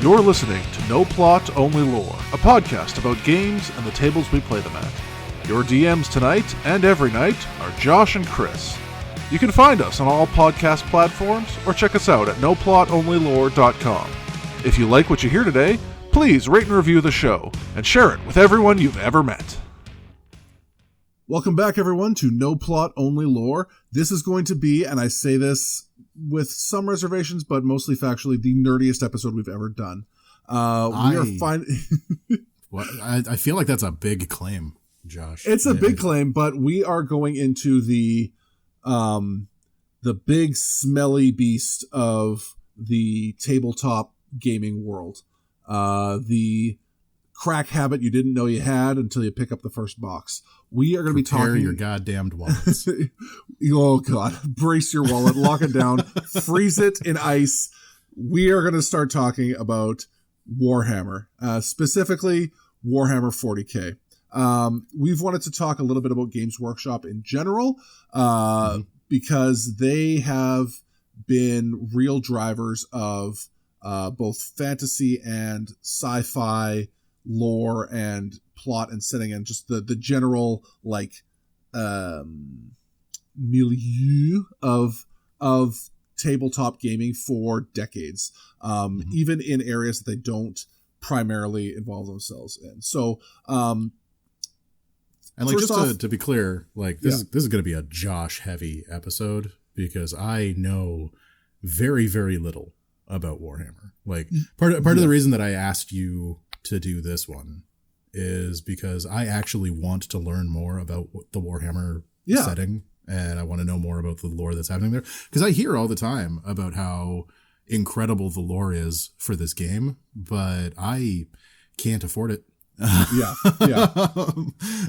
You're listening to No Plot, Only Lore, a podcast about games and the tables we play them at. Your DMs tonight and every night are Josh and Chris. You can find us on all podcast platforms or check us out at noplotonlylore.com. If you like what you hear today, please rate and review the show and share it with everyone you've ever met. Welcome back, everyone, to No Plot, Only Lore. This is going to be, and I say this with some reservations, but mostly factually, the nerdiest episode we've ever done. I feel like that's a big claim, Josh. It's a big claim, but we are going into the big smelly beast of the tabletop gaming world. The crack habit you didn't know you had until you pick up the first box. We are going to be talking your goddamned wallets. Oh God, brace your wallet, lock it down, freeze it in ice. We are going to start talking about Warhammer, specifically Warhammer 40k. We've wanted to talk a little bit about Games Workshop in general, because they have been real drivers of both fantasy and sci-fi lore and plot and setting, and just the general milieu of tabletop gaming for decades, even in areas that they don't primarily involve themselves in. So, and to be clear, this is going to be a Josh heavy episode because I know very, very little about Warhammer. Part of the reason that I asked you to do this one is because I actually want to learn more about the Warhammer setting, and I want to know more about the lore that's happening there, because I hear all the time about how incredible the lore is for this game, but I can't afford it. Yeah.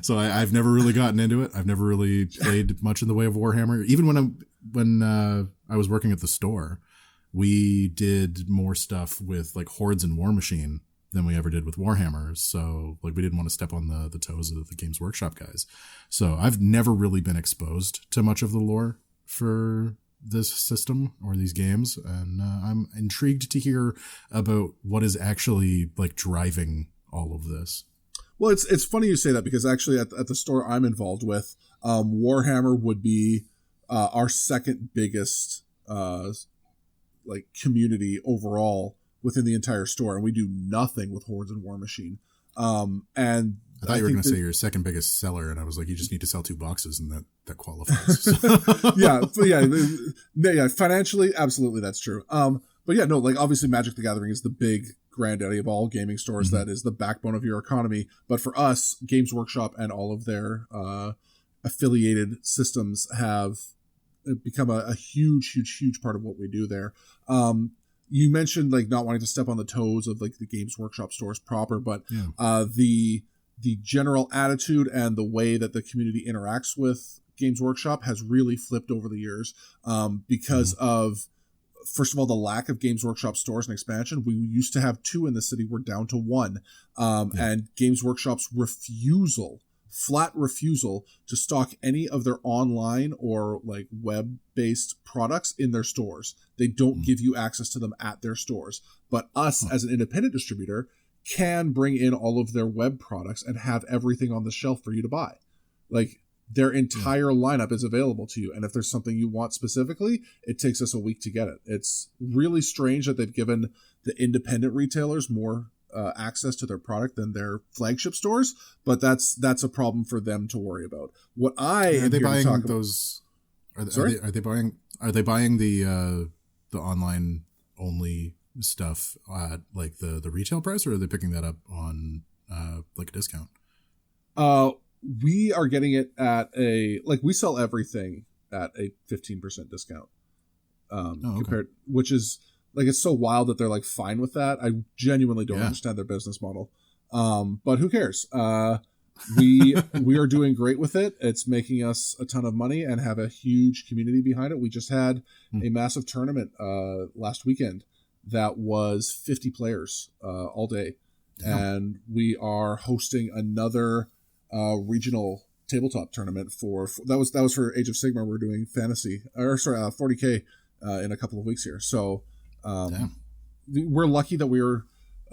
So I've never really gotten into it. I've never really played much in the way of Warhammer. Even when I was working at the store, we did more stuff with Hordes and War Machine than we ever did with Warhammer. So we didn't want to step on the toes of the Games Workshop guys. So I've never really been exposed to much of the lore for this system or these games. And I'm intrigued to hear about what is actually driving all of this. Well, it's funny you say that, because actually at the store I'm involved with, Warhammer would be our second biggest community overall within the entire store, and we do nothing with Hordes and War Machine. And I thought you were going to say your second biggest seller, and I was like, you just need to sell 2 boxes, and that qualifies. Yeah, financially, absolutely, that's true. But yeah, no, obviously Magic the Gathering is the big granddaddy of all gaming stores. Mm-hmm. That is the backbone of your economy. But for us, Games Workshop and all of their affiliated systems have become a huge part of what we do there. You mentioned not wanting to step on the toes of the Games Workshop stores proper, but the general attitude and the way that the community interacts with Games Workshop has really flipped over the years, because of, first of all, the lack of Games Workshop stores and expansion. We used to have 2 in the city. We're down to 1. And Games Workshop's flat refusal to stock any of their online or web-based products in their stores. They don't give you access to them at their stores. But us, as an independent distributor, can bring in all of their web products and have everything on the shelf for you to buy. Their entire lineup is available to you. And if there's something you want specifically, it takes us a week to get it. It's really strange that they've given the independent retailers more access to their product than their flagship stores, but that's a problem for them to worry about. What are they buying those? Are they buying the online only stuff at the retail price, or are they picking that up on a discount? We are getting it at we sell everything at a 15% discount. Compared, which is it's so wild that they're fine with that. I genuinely don't understand their business model. But who cares? We are doing great with it. It's making us a ton of money and have a huge community behind it. We just had a massive tournament last weekend that was 50 players all day. And we are hosting another regional tabletop tournament that was for Age of Sigmar. We're doing 40k in a couple of weeks here. So we're lucky that we're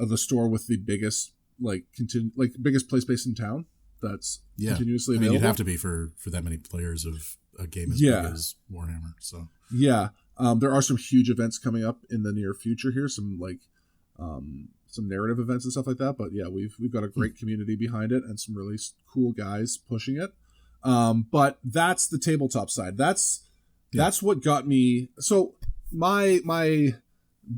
the store with the biggest biggest play space in town that's continuously available. You'd have to be for that many players of a game as big as Warhammer. So there are some huge events coming up in the near future here. Some some narrative events and stuff like that. But yeah, we've got a great community behind it and some really cool guys pushing it. But that's the tabletop side. That's what got me. So my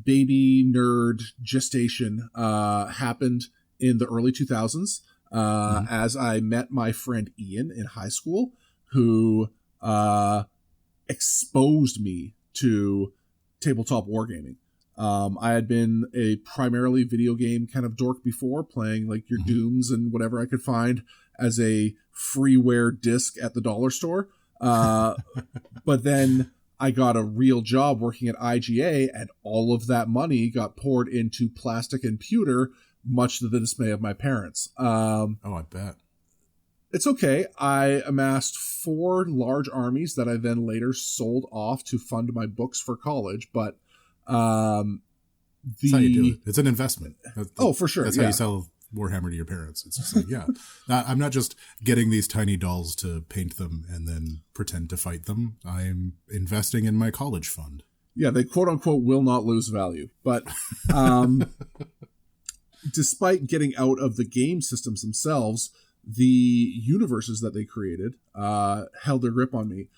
baby nerd gestation happened in the early 2000s as I met my friend Ian in high school, who exposed me to tabletop wargaming. I had been a primarily video game kind of dork before, playing like your Dooms and whatever I could find as a freeware disc at the dollar store. But then I got a real job working at IGA, and all of that money got poured into plastic and pewter, much to the dismay of my parents. I bet. It's okay. I amassed 4 large armies that I then later sold off to fund my books for college, but that's how you do it. It's an investment. For sure. That's how you sell Warhammer to your parents. It's just like, I'm not just getting these tiny dolls to paint them and then pretend to fight them. I'm investing in my college fund. Yeah, they quote unquote will not lose value. But despite getting out of the game systems themselves, the universes that they created held their grip on me.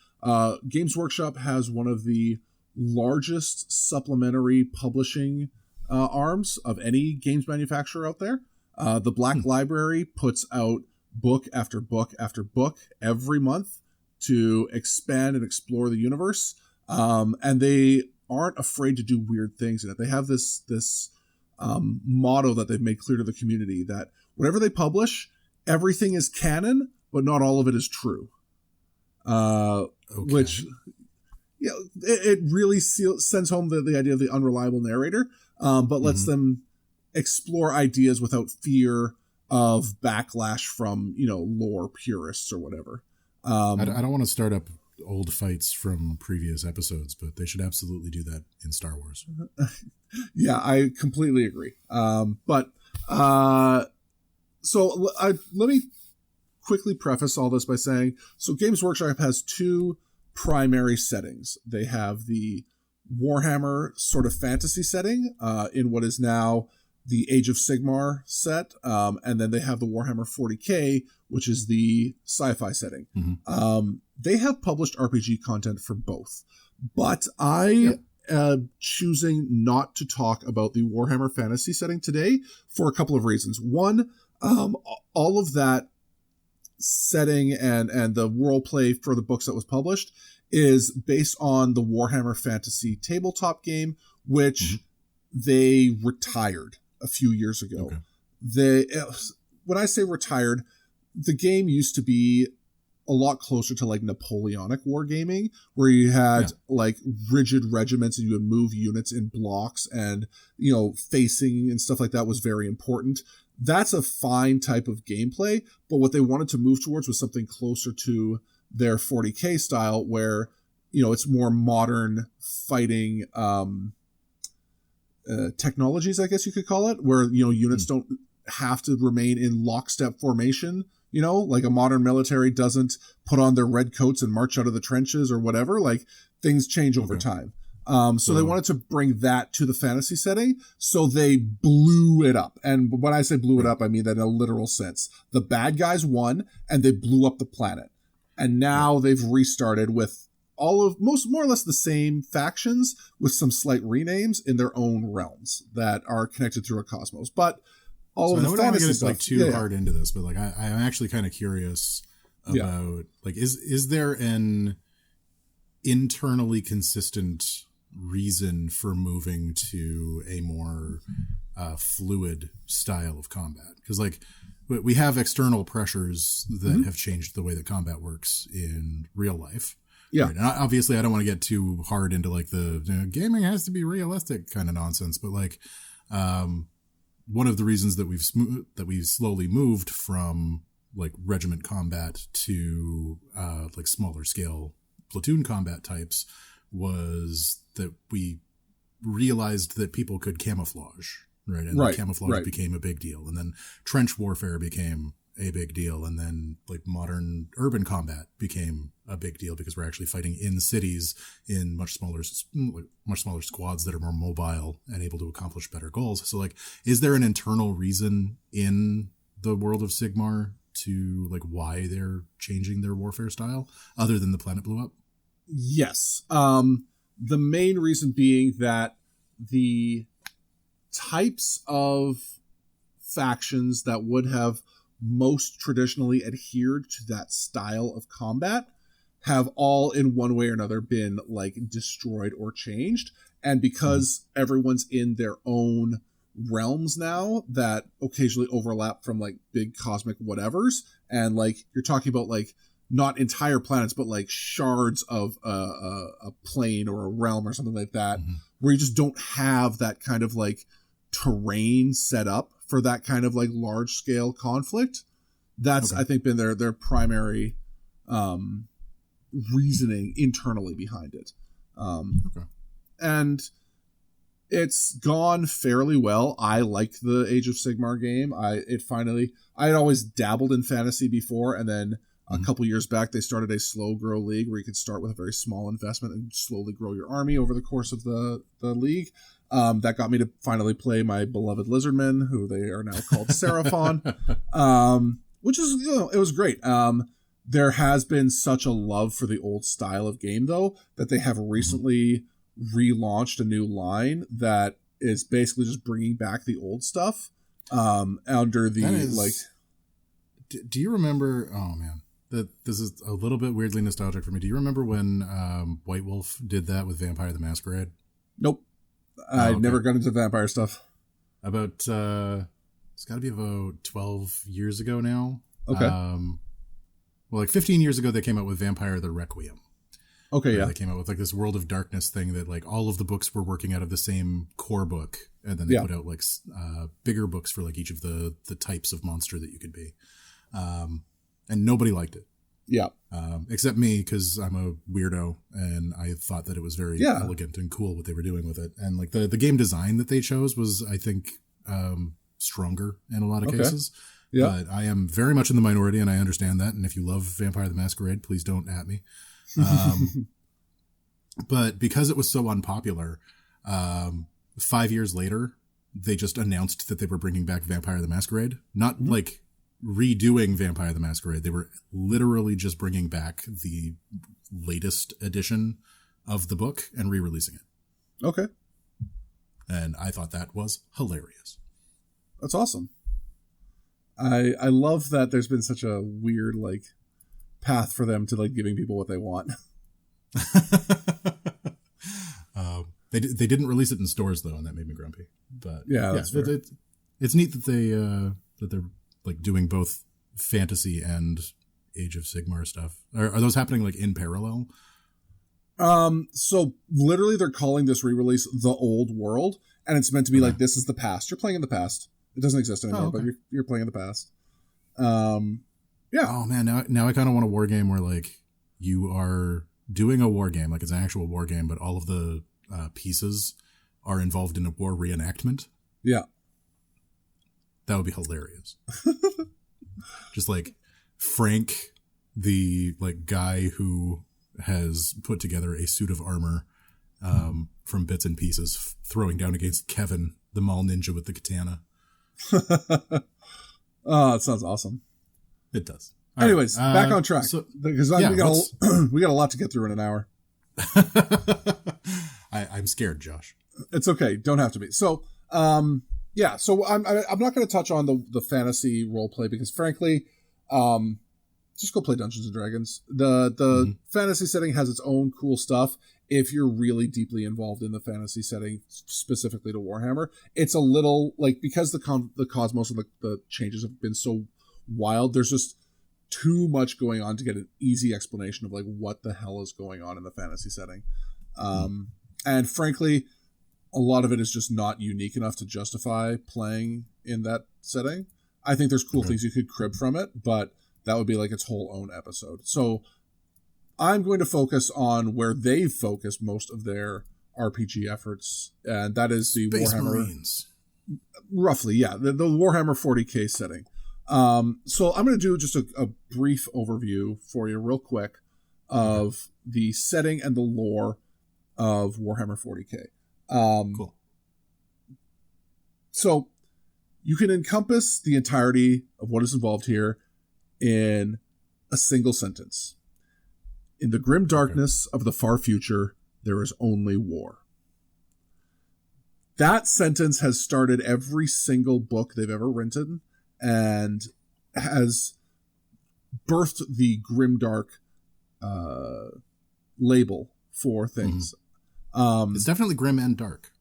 Games Workshop has one of the largest supplementary publishing arms of any games manufacturer out there. The Black Library puts out book after book after book every month to expand and explore the universe. And they aren't afraid to do weird things in it. They have this motto that they've made clear to the community that whatever they publish, everything is canon, but not all of it is true. Which, it really sends home the idea of the unreliable narrator, but lets them explore ideas without fear of backlash from, lore purists or whatever. I don't want to start up old fights from previous episodes, but they should absolutely do that in Star Wars. Yeah, I completely agree. Let me quickly preface all this by saying, so Games Workshop has 2 primary settings. They have the Warhammer sort of fantasy setting in what is now the Age of Sigmar set, and then they have the Warhammer 40k, which is the sci-fi setting. They have published RPG content for both, but I am choosing not to talk about the Warhammer fantasy setting today for a couple of reasons. One, all of that setting and the world play for the books that was published is based on the Warhammer Fantasy tabletop game, which they retired a few years ago. When I say retired, the game used to be a lot closer to like Napoleonic wargaming, where you had like rigid regiments and you would move units in blocks, and facing and stuff like that was very important. That's a fine type of gameplay, but what they wanted to move towards was something closer to their 40k style, where it's more modern fighting technologies, I guess you could call it, where units don't have to remain in lockstep formation. Like a modern military doesn't put on their red coats and march out of the trenches or whatever. Like, things change over time. So they wanted to bring that to the fantasy setting, so they blew it up. And when I say blew it up, I mean that in a literal sense. The bad guys won, and they blew up the planet. And now they've restarted with more or less the same factions with some slight renames in their own realms that are connected through a cosmos. But all of the fantasy stuff, too hard into this, but like I'm actually kind of curious about like is there an internally consistent reason for moving to a more fluid style of combat? Because like we have external pressures that have changed the way that combat works in real life. Yeah. Right? And obviously I don't want to get too hard into like the gaming has to be realistic kind of nonsense, but like one of the reasons that we've slowly moved from like regiment combat to like smaller scale platoon combat types was that we realized that people could camouflage right? And like, camouflage became a big deal, and then trench warfare became a big deal, and then like modern urban combat became a big deal because we're actually fighting in cities in much smaller squads that are more mobile and able to accomplish better goals. So like, is there an internal reason in the world of Sigmar to like why they're changing their warfare style other than the planet blew up? Yes. The main reason being that the types of factions that would have most traditionally adhered to that style of combat have all in one way or another been like destroyed or changed. And because everyone's in their own realms now that occasionally overlap from like big cosmic whatevers, and like you're talking about like not entire planets but like shards of a plane or a realm or something like that, where you just don't have that kind of like terrain set up for that kind of like large scale conflict. That's I think been their primary reasoning internally behind it. And it's gone fairly well. I like the Age of Sigmar game. I had always dabbled in fantasy before, and then a couple years back they started a slow grow league where you could start with a very small investment and slowly grow your army over the course of the league. That got me to finally play my beloved Lizardmen, who they are now called Seraphon, which is, it was great. There has been such a love for the old style of game, though, that they have recently relaunched a new line that is basically just bringing back the old stuff under the Do you remember? Oh man, this is a little bit weirdly nostalgic for me. Do you remember when White Wolf did that with Vampire the Masquerade? Nope. I'd never got into vampire stuff. About it's got to be about 12 years ago now. Okay. Well, like 15 years ago, they came out with Vampire the Requiem. Okay, They came out with like this World of Darkness thing that like all of the books were working out of the same core book, and then they put out like bigger books for like each of the types of monster that you could be, and nobody liked it. Yeah. Except me, because I'm a weirdo, and I thought that it was very elegant and cool what they were doing with it, and like the game design that they chose was, I think, stronger in a lot of cases. Yeah. But I am very much in the minority, and I understand that. And if you love Vampire the Masquerade, please don't at me. But because it was so unpopular, 5 years later, they just announced that they were bringing back Vampire the Masquerade. Not like redoing Vampire the Masquerade. They were literally just bringing back the latest edition of the book and re-releasing it. Okay. And I thought that was hilarious. That's awesome. I love that there's been such a weird like path for them to like giving people what they want. They didn't release it in stores though, and that made me grumpy. But that's fair. It's neat that they're like doing both fantasy and Age of Sigmar stuff. Are those happening like in parallel? So literally they're calling this re-release The Old World, and it's meant to be like, this is the past. You're playing in the past. It doesn't exist anymore, but you're playing in the past. Yeah. Oh man, now I kind of want a war game where like you are doing a war game, like it's an actual war game, but all of the pieces are involved in a war reenactment. Yeah. That would be hilarious. Just like Frank, the like guy who has put together a suit of armor from bits and pieces, throwing down against Kevin, the mall ninja with the katana. Oh, it sounds awesome. It does. Anyways, back on track, because we got a lot to get through in an hour. I'm scared, Josh. It's okay. Don't have to be. So, I'm not going to touch on the fantasy role play because, frankly, just go play Dungeons and Dragons. The fantasy setting has its own cool stuff. If you're really deeply involved in the fantasy setting, specifically to Warhammer, it's a little like, because the cosmos and the changes have been so wild, there's just too much going on to get an easy explanation of like what the hell is going on in the fantasy setting. And frankly, a lot of it is just not unique enough to justify playing in that setting. I think there's cool things you could crib from it, but that would be like its whole own episode. So I'm going to focus on where they've focused most of their RPG efforts, and that is the Space Warhammer Marines. Roughly, yeah. The Warhammer 40k setting. So I'm going to do just a brief overview for you real quick of the setting and the lore of Warhammer 40k. Cool. So you can encompass the entirety of what is involved here in a single sentence. In the grim darkness of the far future, there is only war. That sentence has started every single book they've ever written and has birthed the grimdark label for things. It's definitely grim and dark.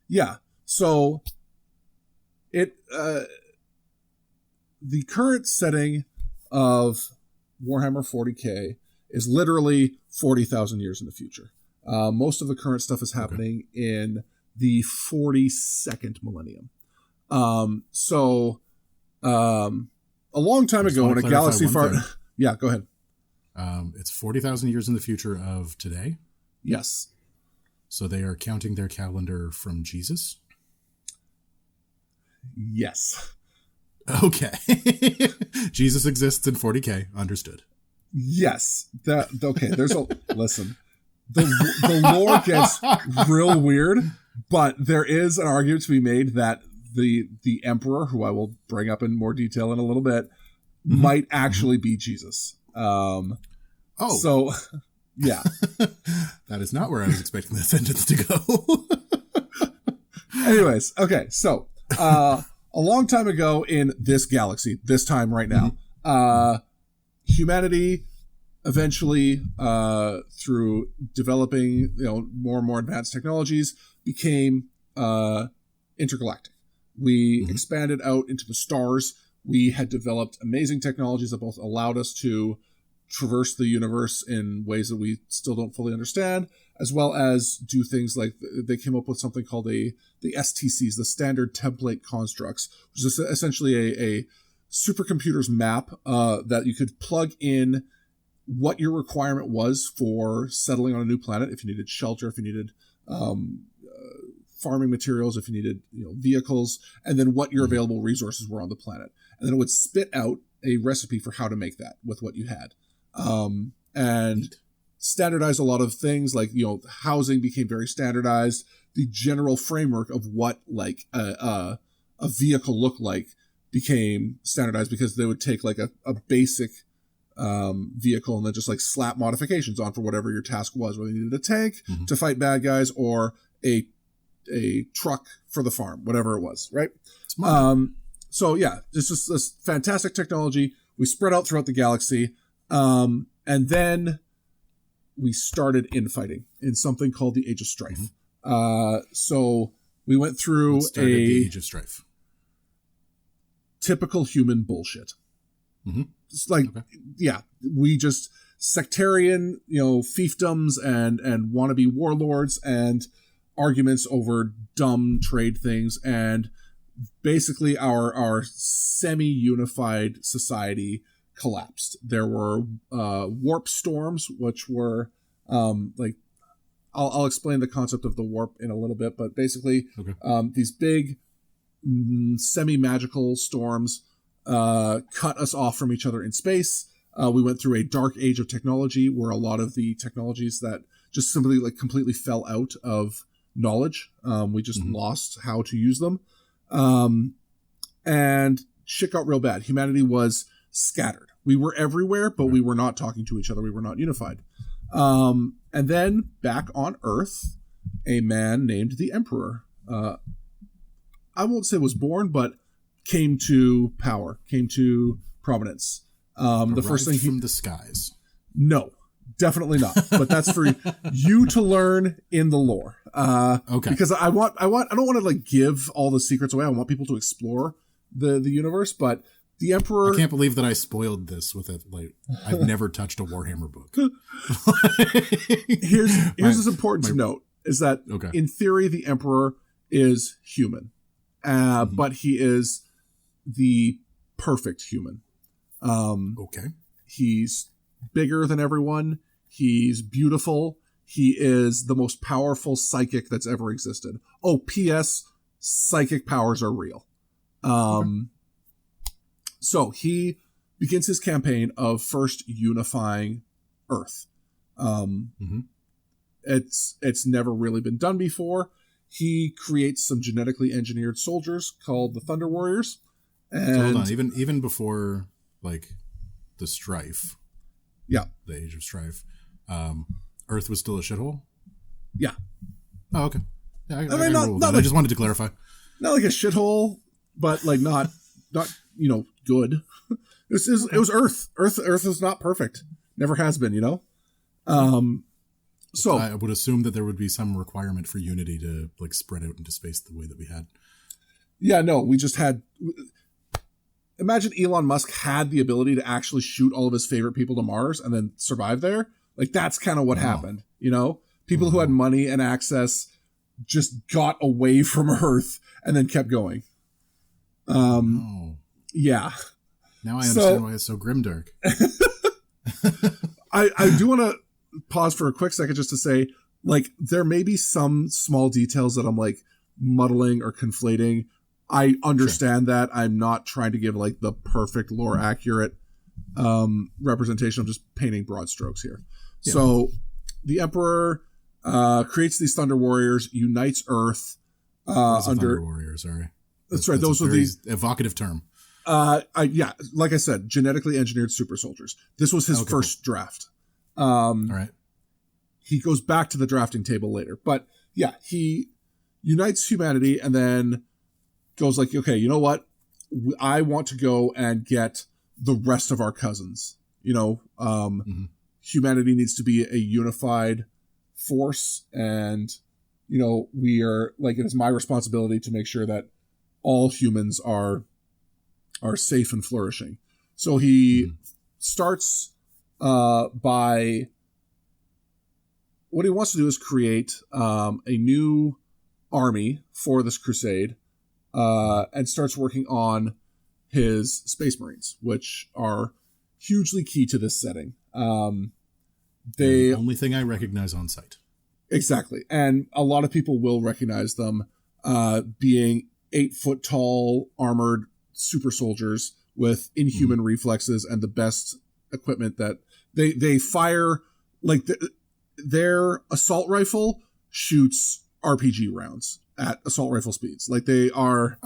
Yeah. So the current setting of Warhammer 40k is literally 40,000 years in the future. Most of the current stuff is happening in the 42nd millennium. A long time ago in a galaxy far... Yeah, go ahead. It's 40,000 years in the future of today? Yes. So they are counting their calendar from Jesus? Yes. Okay. Jesus exists in 40k. Understood. Yes. Okay, there's a... Listen. The lore gets real weird, but there is an argument to be made that the emperor, who I will bring up in more detail in a little bit, might actually be Jesus. So yeah. That is not where I was expecting that sentence to go. Anyways, okay, so a long time ago in this galaxy, this time right now, humanity eventually, through developing more and more advanced technologies, became intergalactic. We expanded out into the stars. We had developed amazing technologies that both allowed us to traverse the universe in ways that we still don't fully understand, as well as do things like they came up with something called the STCs, the Standard Template Constructs, which is essentially a supercomputer's map that you could plug in what your requirement was for settling on a new planet, if you needed shelter, if you needed farming materials, if you needed vehicles, and then what your available resources were on the planet. And then it would spit out a recipe for how to make that with what you had. And standardize a lot of things, like housing became very standardized. The general framework of what like a vehicle looked like became standardized, because they would take like a basic vehicle and then just like slap modifications on for whatever your task was, whether you needed a tank to fight bad guys or a truck for the farm, whatever it was, right? So yeah, it's just this fantastic technology. We spread out throughout the galaxy, and then we started infighting in something called the Age of Strife. So we went through the Age of Strife. Typical human bullshit. It's like, yeah, we just sectarian, fiefdoms and wannabe warlords and arguments over dumb trade things, and basically our semi-unified society collapsed. There were warp storms, which were like I'll explain the concept of the warp in a little bit, but basically these big semi-magical storms cut us off from each other in space. We went through a dark age of technology where a lot of the technologies that just simply like completely fell out of knowledge. We just lost how to use them. And shit got real bad. Humanity was scattered. We were everywhere, but we were not talking to each other. We were not unified. And then back on Earth, a man named the Emperor, I won't say was born, but came to power, came to prominence. The first thing from the skies. No, definitely not. But that's for you to learn in the lore. Okay. Because I don't want to like give all the secrets away. I want people to explore the universe. But the Emperor. I can't believe that I spoiled this with it. Like, I've never touched a Warhammer book. Here's what's important to note is that in theory the Emperor is human, but he is the perfect human. He's bigger than everyone. He's beautiful. He is the most powerful psychic that's ever existed. Oh, P.S. psychic powers are real. So he begins his campaign of first unifying Earth. It's never really been done before. He creates some genetically engineered soldiers called the Thunder Warriors. And so hold on, even before like the strife, the Age of Strife, Earth was still a shithole. Yeah. Oh, okay. Yeah, I mean, not like, I just wanted to clarify. Not like a shithole, but like not good. It was Earth. Earth is not perfect. Never has been. So I would assume that there would be some requirement for Unity to like spread out into space the way that we had. Yeah, no, we just had. Imagine Elon Musk had the ability to actually shoot all of his favorite people to Mars and then survive there. Like that's kind of what happened. People who had money and access just got away from Earth and then kept going. Yeah. Now I understand why it's so grimdark. I do want to pause for a quick second just to say, like, there may be some small details that I'm like muddling or conflating. I understand that. I'm not trying to give like the perfect lore accurate representation. I'm just painting broad strokes here. Yeah. So the Emperor creates these Thunder Warriors, unites Earth under Thunder Warriors. Sorry, that's right. Those are these evocative term. Like I said, genetically engineered super soldiers. This was his first draft. All right. He goes back to the drafting table later, but yeah, he unites humanity and then goes like, okay, you know what? I want to go and get the rest of our cousins. Humanity needs to be a unified force, and we are like, it is my responsibility to make sure that all humans are safe and flourishing. So he starts by what he wants to do is create a new army for this crusade, and starts working on his Space Marines, which are hugely key to this setting. The only thing I recognize on site. Exactly. And a lot of people will recognize them being 8-foot tall armored super soldiers with inhuman reflexes and the best equipment that they fire. Like their assault rifle shoots RPG rounds at assault rifle speeds. Like they're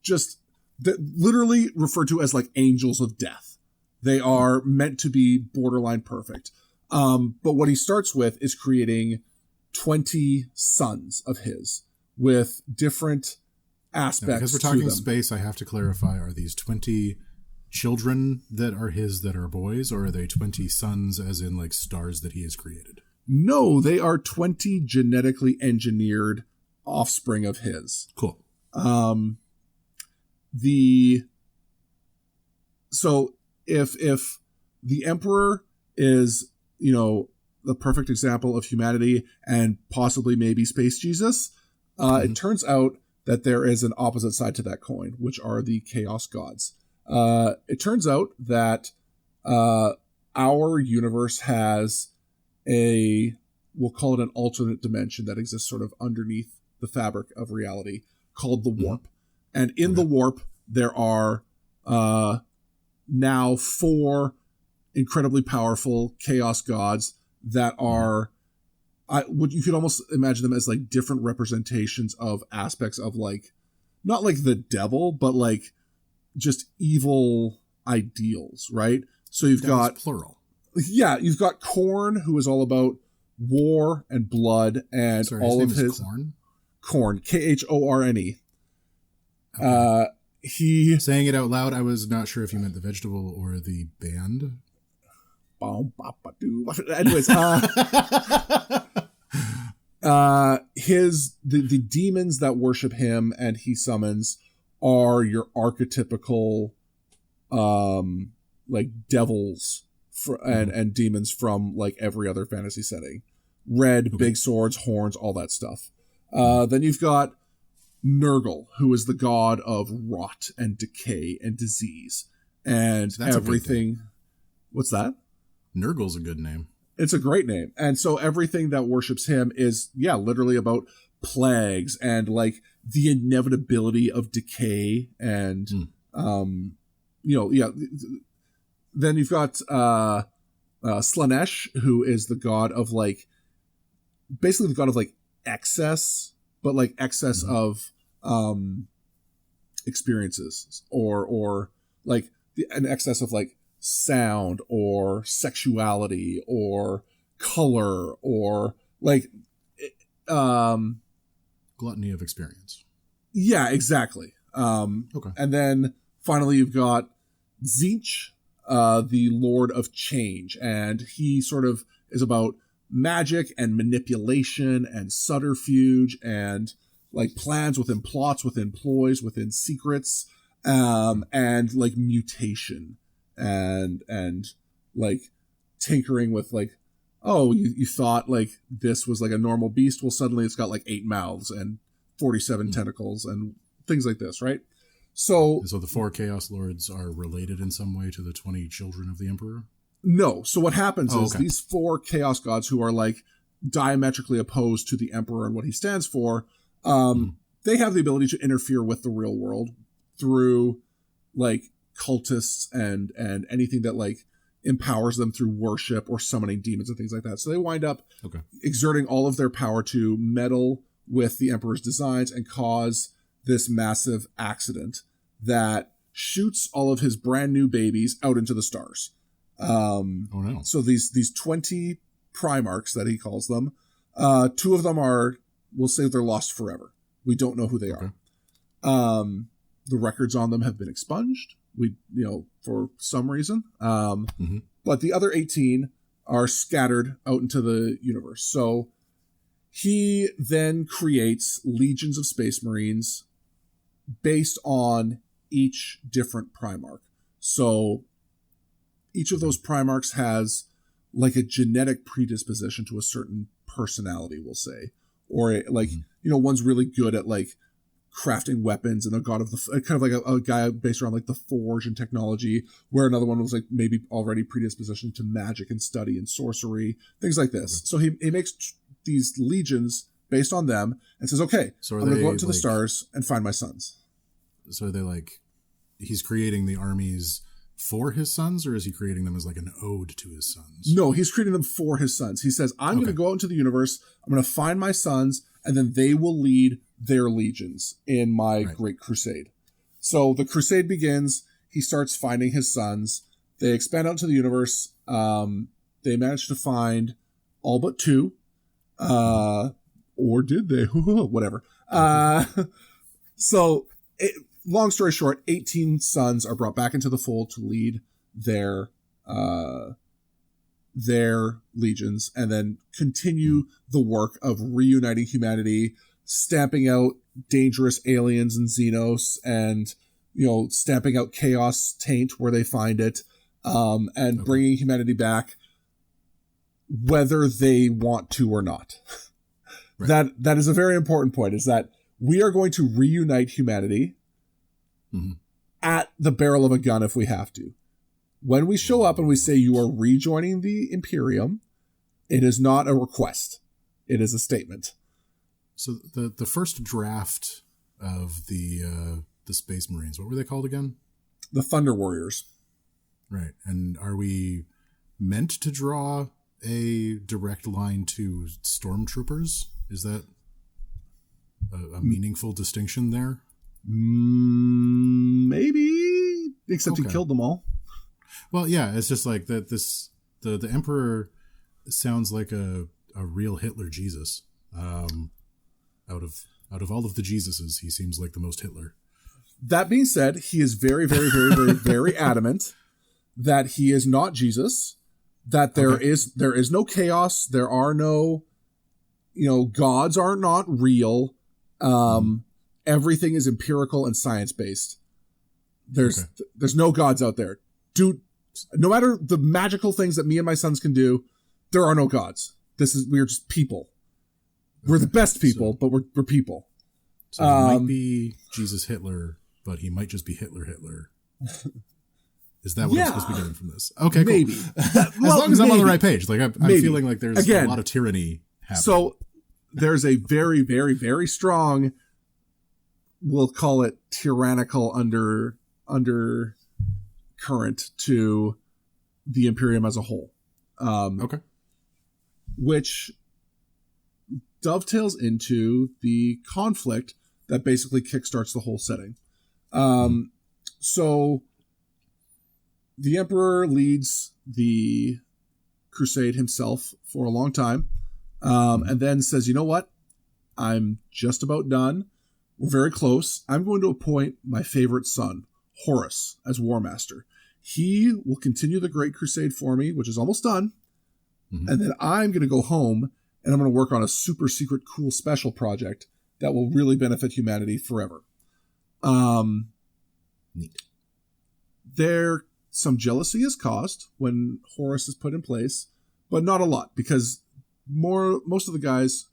just literally referred to as like angels of death. They are meant to be borderline perfect. But what he starts with is creating 20 sons of his with different aspects. Now, because we're talking space, I have to clarify, are these 20 children that are his that are boys, or are they 20 sons as in like stars that he has created? No, they are 20 genetically engineered offspring of his. Cool. So if the Emperor is, the perfect example of humanity and possibly maybe Space Jesus, it turns out that there is an opposite side to that coin, which are the Chaos Gods. It turns out that our universe has we'll call it an alternate dimension that exists sort of underneath the fabric of reality called the Warp. And in the Warp, there are now 4 incredibly powerful Chaos Gods that are, you could almost imagine them as like different representations of aspects of like, not like the devil, but like just evil ideals, right? So you've got plural. Yeah, you've got Khorne, who is all about war and blood and all of his Khorne. Khorne, Khorne. Okay. Saying it out loud, I was not sure if you meant the vegetable or the band. Anyways, the demons that worship him and he summons are your archetypical like devils and demons from like every other fantasy setting. Red, big swords, horns, all that stuff. Then you've got Nurgle, who is the god of rot and decay and disease and everything. What's that? Nurgle's a good name. It's a great name. And so everything that worships him is, literally about plagues and like the inevitability of decay and then you've got Slanesh, who is the god of like basically the god of like excess, but like excess of experiences or like an excess of like sound or sexuality or color or like gluttony of experience. Yeah, exactly. Okay. And then finally you've got Tzeentch, the Lord of Change, and he sort of is about magic and manipulation and subterfuge and like plans within plots, within ploys, within secrets, and like mutation and like tinkering with like, oh, you thought like this was like a normal beast, well suddenly it's got like 8 mouths and 47 tentacles and things like this, right? So the 4 Chaos Lords are related in some way to the 20 children of the Emperor? No. So what happens is these 4 Chaos Gods who are like diametrically opposed to the Emperor and what he stands for, they have the ability to interfere with the real world through like cultists and anything that like empowers them through worship or summoning demons and things like that. So they wind up exerting all of their power to meddle with the Emperor's designs and cause this massive accident that shoots all of his brand new babies out into the stars. So these 20 Primarchs that he calls them, 2 of them are, we'll say they're lost forever. We don't know who they are. The records on them have been expunged. For some reason. But the other 18 are scattered out into the universe. So he then creates legions of Space Marines based on each different Primarch. So each of those Primarchs has like a genetic predisposition to a certain personality, we'll say. Or one's really good at like crafting weapons and a god of the kind of like a guy based around like the forge and technology, where another one was like maybe already predispositioned to magic and study and sorcery, things like this. So he makes these legions based on them and says, okay, so I'm going to go out to the stars and find my sons. So are they like, he's creating the armies for his sons, or is he creating them as like an ode to his sons? No, he's creating them for his sons. He says, I'm going to go out into the universe, I'm going to find my sons, and then they will lead their legions in my great crusade. So the crusade begins. He starts finding his sons. They expand out into the universe. They manage to find all but 2. Or did they? Whatever. Long story short, 18 sons are brought back into the fold to lead their legions and then continue the work of reuniting humanity, stamping out dangerous aliens and Xenos, and stamping out chaos taint where they find it, and bringing humanity back, whether they want to or not. That is a very important point, is that we are going to reunite humanity at the barrel of a gun if we have to. When we show up and we say you are rejoining the Imperium, it is not a request. It is a statement. So the first draft of the Space Marines, what were they called again? The Thunder Warriors. Right. And are we meant to draw a direct line to Stormtroopers? Is that a meaningful distinction there? Maybe. Except he killed them all. Well, yeah, it's just like that. The Emperor sounds like a real Hitler Jesus. Out of all of the Jesuses, he seems like the most Hitler. That being said, he is very, very, very, very, very adamant that he is not Jesus. That there is no chaos. There are no, gods are not real. Everything is empirical and science based. There's no gods out there, dude. No matter the magical things that me and my sons can do, there are no gods. We're just people. We're the best people, but we're people. So he might be Jesus Hitler, but he might just be Hitler. Is that what I'm supposed to be getting from this? Okay, maybe. Cool. As long as I'm on the right page. Like I'm feeling like there's a lot of tyranny happening. So there's a very, very, very strong, we'll call it tyrannical undercurrent to the Imperium as a whole. Okay. Which dovetails into the conflict that basically kickstarts the whole setting. So the Emperor leads the crusade himself for a long time, and then says, you know what? I'm just about done. We're very close. I'm going to appoint my favorite son, Horus, as War Master. He will continue the Great Crusade for me, which is almost done. And then I'm going to go home and I'm going to work on a super secret cool special project that will really benefit humanity forever. Neat. Some jealousy is caused when Horus is put in place, but not a lot, because most of the guys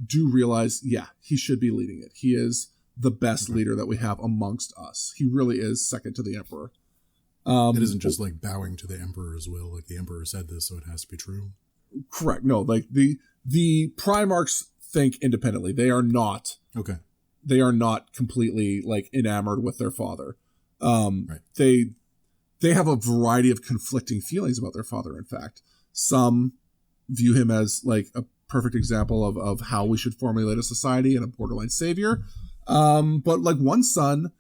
do realize, yeah, he should be leading it. He is the best leader that we have amongst us. He really is second to the Emperor. It isn't just like bowing to the Emperor's will, like the Emperor said this, so it has to be true. Correct. No, like the Primarchs think independently. They are not. Okay. They are not completely like enamored with their father. Right. They have a variety of conflicting feelings about their father. In fact, some view him as like a perfect example of how we should formulate a society and a borderline savior. But like one son.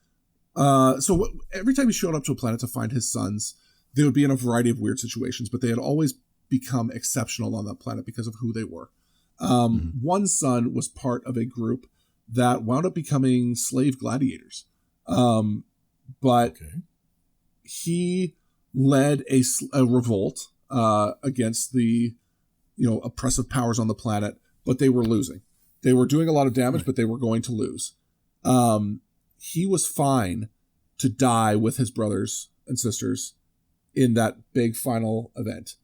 So every time he showed up to a planet to find his sons, they would be in a variety of weird situations, but they had always become exceptional on that planet because of who they were. One son was part of a group that wound up becoming slave gladiators. But he led a revolt against the oppressive powers on the planet, but they were losing. They were doing a lot of damage, but they were going to lose. He was fine to die with his brothers and sisters in that big final event.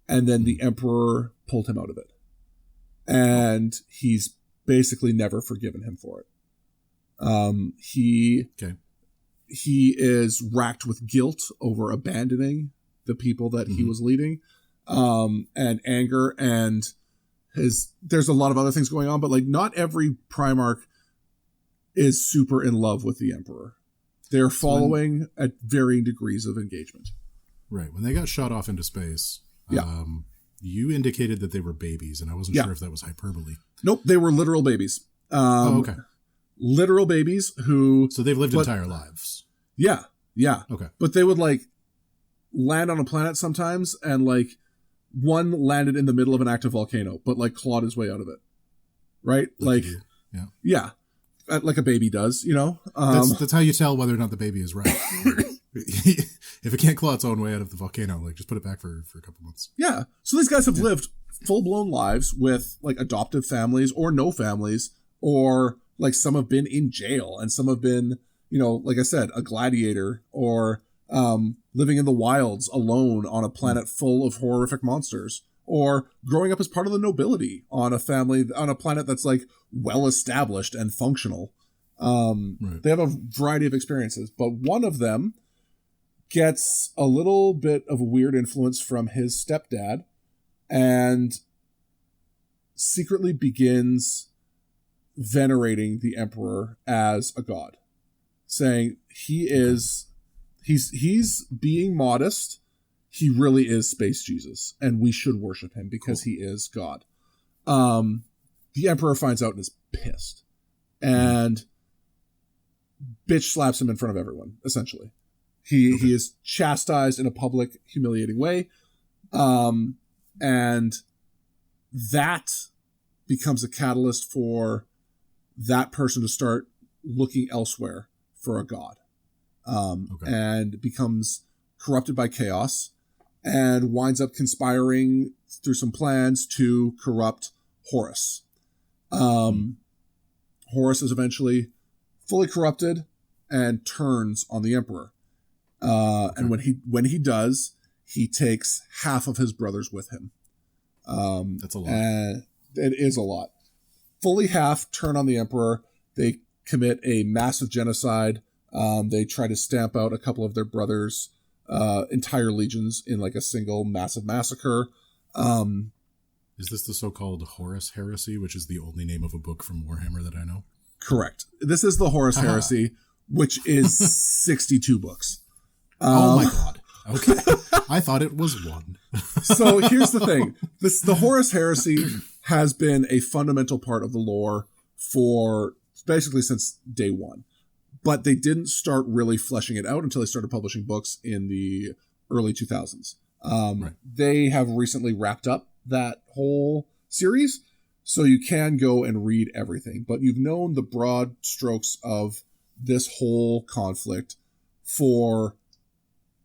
And then the Emperor pulled him out of it. And he's basically never forgiven him for it. He is racked with guilt over abandoning the people that he was leading, and anger, and there's a lot of other things going on, but like not every Primarch is super in love with the Emperor. They're following at varying degrees of engagement. Right. When they got shot off into space, you indicated that they were babies, and I wasn't sure if that was hyperbole. Nope, they were literal babies. Okay. Literal babies who... So they've lived entire lives. Yeah, yeah. Okay. But they would like land on a planet sometimes, and like one landed in the middle of an active volcano, but like clawed his way out of it. Right? Like yeah. Like a baby does, That's how you tell whether or not the baby is right. If it can't claw its own way out of the volcano, like just put it back for a couple months. Yeah. So these guys have lived full-blown lives with like adoptive families or no families, or like some have been in jail and some have been, like I said, a gladiator, or living in the wilds alone on a planet full of horrific monsters, or growing up as part of the nobility on a planet that's like well established and functional. They have a variety of experiences, but one of them gets a little bit of a weird influence from his stepdad and secretly begins venerating the Emperor as a god, saying he's being modest. He really is Space Jesus, and we should worship him because he is God. The Emperor finds out and is pissed, and bitch slaps him in front of everyone, essentially. He is chastised in a public, humiliating way, and that becomes a catalyst for that person to start looking elsewhere for a god, and becomes corrupted by chaos, and winds up conspiring through some plans to corrupt Horus. Horus is eventually fully corrupted and turns on the Emperor. And when he does, he takes half of his brothers with him. That's a lot. It is a lot. Fully half turn on the Emperor. They commit a massive genocide. They try to stamp out a couple of their brothers' entire legions in like a single massive massacre. Is this the so-called Horus Heresy, which is the only name of a book from Warhammer that I know? Correct. This is the Horus Heresy, which is 62 books. Oh my god. Okay. I thought it was one. So here's the thing. The Horus Heresy has been a fundamental part of the lore for basically since day one. But they didn't start really fleshing it out until they started publishing books in the early 2000s. Right. They have recently wrapped up that whole series, so you can go and read everything. But you've known the broad strokes of this whole conflict for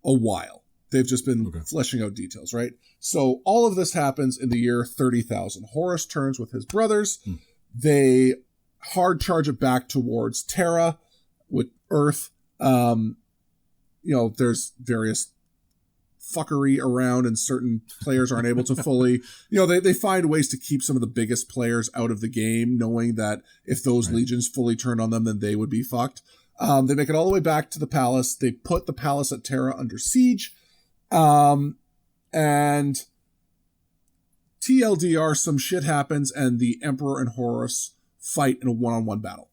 a while. They've just been fleshing out details, right? So all of this happens in the year 30,000. Horus turns with his brothers. They hard charge it back towards Terra with Earth. There's various fuckery around and certain players aren't able to fully, they find ways to keep some of the biggest players out of the game, knowing that if those legions fully turned on them, then they would be fucked. They make it all the way back to the palace. They put the palace at Terra under siege. And TLDR, some shit happens and the Emperor and Horus fight in a one-on-one battle.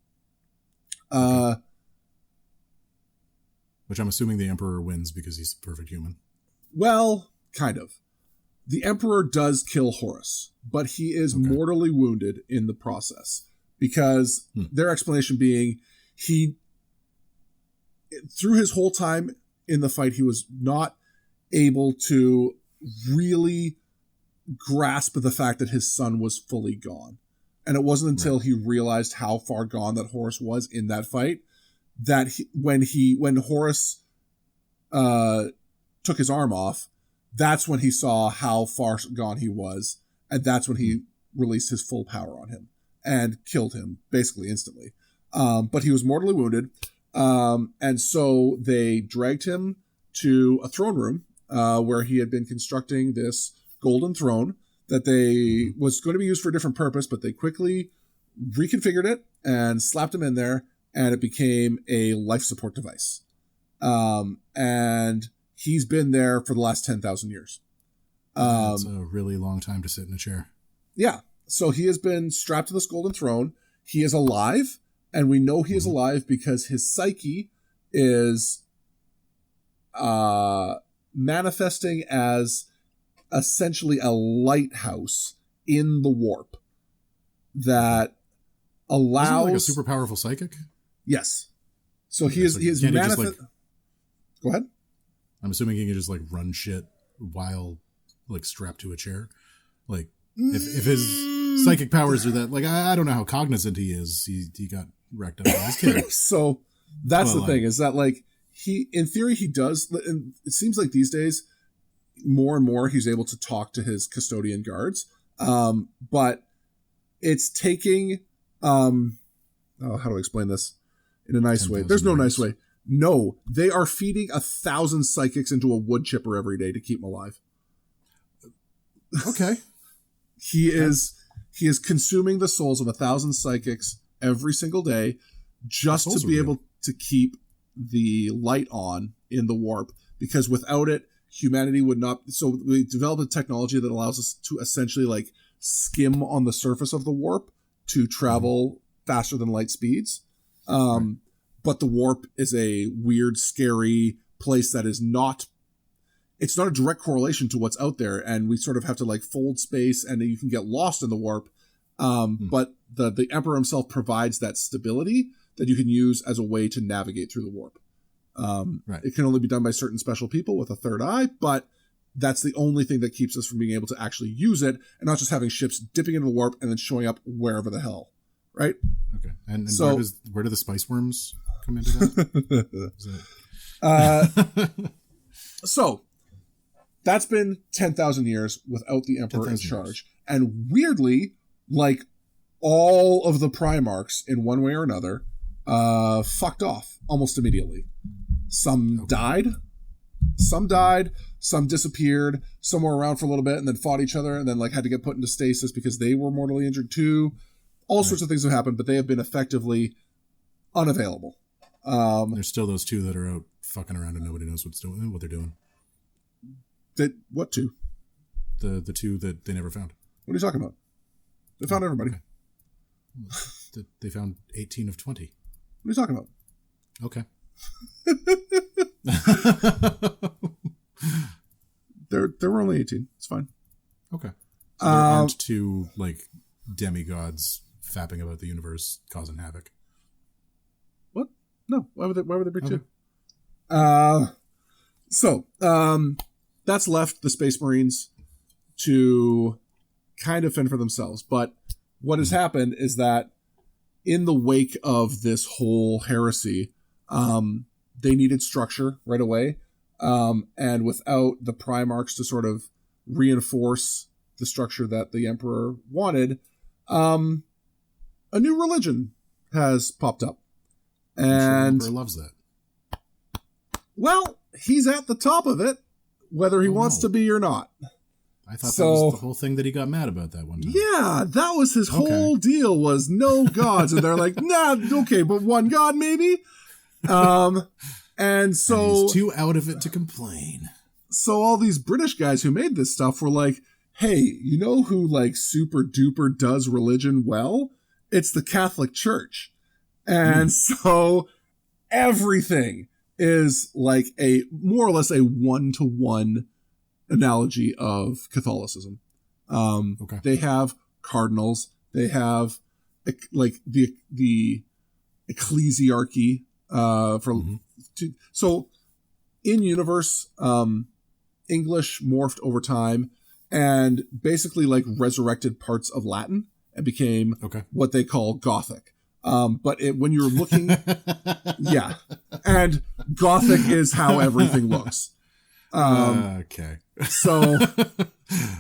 Which I'm assuming the Emperor wins because he's a perfect human. Well, kind of. The Emperor does kill Horus, but he is mortally wounded in the process because their explanation being through his whole time in the fight, he was not able to really grasp the fact that his son was fully gone. And it wasn't until he realized how far gone that Horus was in that fight that when Horus took his arm off, that's when he saw how far gone he was, and that's when he released his full power on him and killed him basically instantly. But he was mortally wounded, and so they dragged him to a throne room where he had been constructing this golden throne that was going to be used for a different purpose, but they quickly reconfigured it and slapped him in there, and it became a life support device. And he's been there for the last 10,000 years. It's a really long time to sit in a chair. Yeah. So he has been strapped to this golden throne. He is alive, and we know he is alive because his psyche is manifesting as essentially a lighthouse in the warp that allows... Isn't it like a super powerful psychic? Yes. So he is Go ahead. I'm assuming he can just like run shit while like strapped to a chair. Like if his psychic powers are that, like I don't know how cognizant he is. He got wrecked up by his kid. So that's the thing, is that like in theory he does, and it seems like these days more and more he's able to talk to his custodian guards. But it's taking how do I explain this in a nice way? There's no nice way. No, they are feeding 1,000 psychics into a wood chipper every day to keep him alive. Okay. He is consuming the souls of 1,000 psychics every single day just to be able to keep the light on in the warp, because without it, humanity would not. So we developed a technology that allows us to essentially like skim on the surface of the warp to travel faster than light speeds. But the warp is a weird, scary place that is not, it's not a direct correlation to what's out there. And we sort of have to like fold space, and you can get lost in the warp. But the Emperor himself provides that stability that you can use as a way to navigate through the warp. It can only be done by certain special people with a third eye, but that's the only thing that keeps us from being able to actually use it, and not just having ships dipping into the warp and then showing up wherever the hell. Right? Okay. And so, where do the spice worms come into that? So that's been 10,000 years without the Emperor in charge. And weirdly, like all of the Primarchs in one way or another fucked off almost immediately. Some died, some disappeared, some were around for a little bit and then fought each other and then like had to get put into stasis because they were mortally injured too. All sorts of things have happened, but they have been effectively unavailable. There's still those two that are out fucking around and nobody knows what they're doing. What two? The two that they never found. What are you talking about? They found everybody. Okay. They found 18 of 20. What are you talking about? Okay. There were only 18. It's fine. Okay. So there aren't two like demigods fapping about the universe causing havoc. What? No. Why would there be two? That's left the Space Marines to kind of fend for themselves. But what has happened is that in the wake of this whole heresy, they needed structure right away. And without the Primarchs to sort of reinforce the structure that the Emperor wanted, a new religion has popped up. And I'm sure the Emperor loves that. Well, he's at the top of it, whether he wants to be or not. I thought that was the whole thing that he got mad about that one time. Yeah, that was his whole deal, was no gods. And they're like, nah, okay, but one god maybe? And he's too out of it to complain. So all these British guys who made this stuff were like, hey, you know who like super duper does religion well? It's the Catholic Church. And so everything is like a more or less a 1-to-1 analogy of Catholicism. They have cardinals. They have like the ecclesiarchy. So in universe, English morphed over time and basically like resurrected parts of Latin and became what they call Gothic. But when you're looking, yeah, and Gothic is how everything looks. So,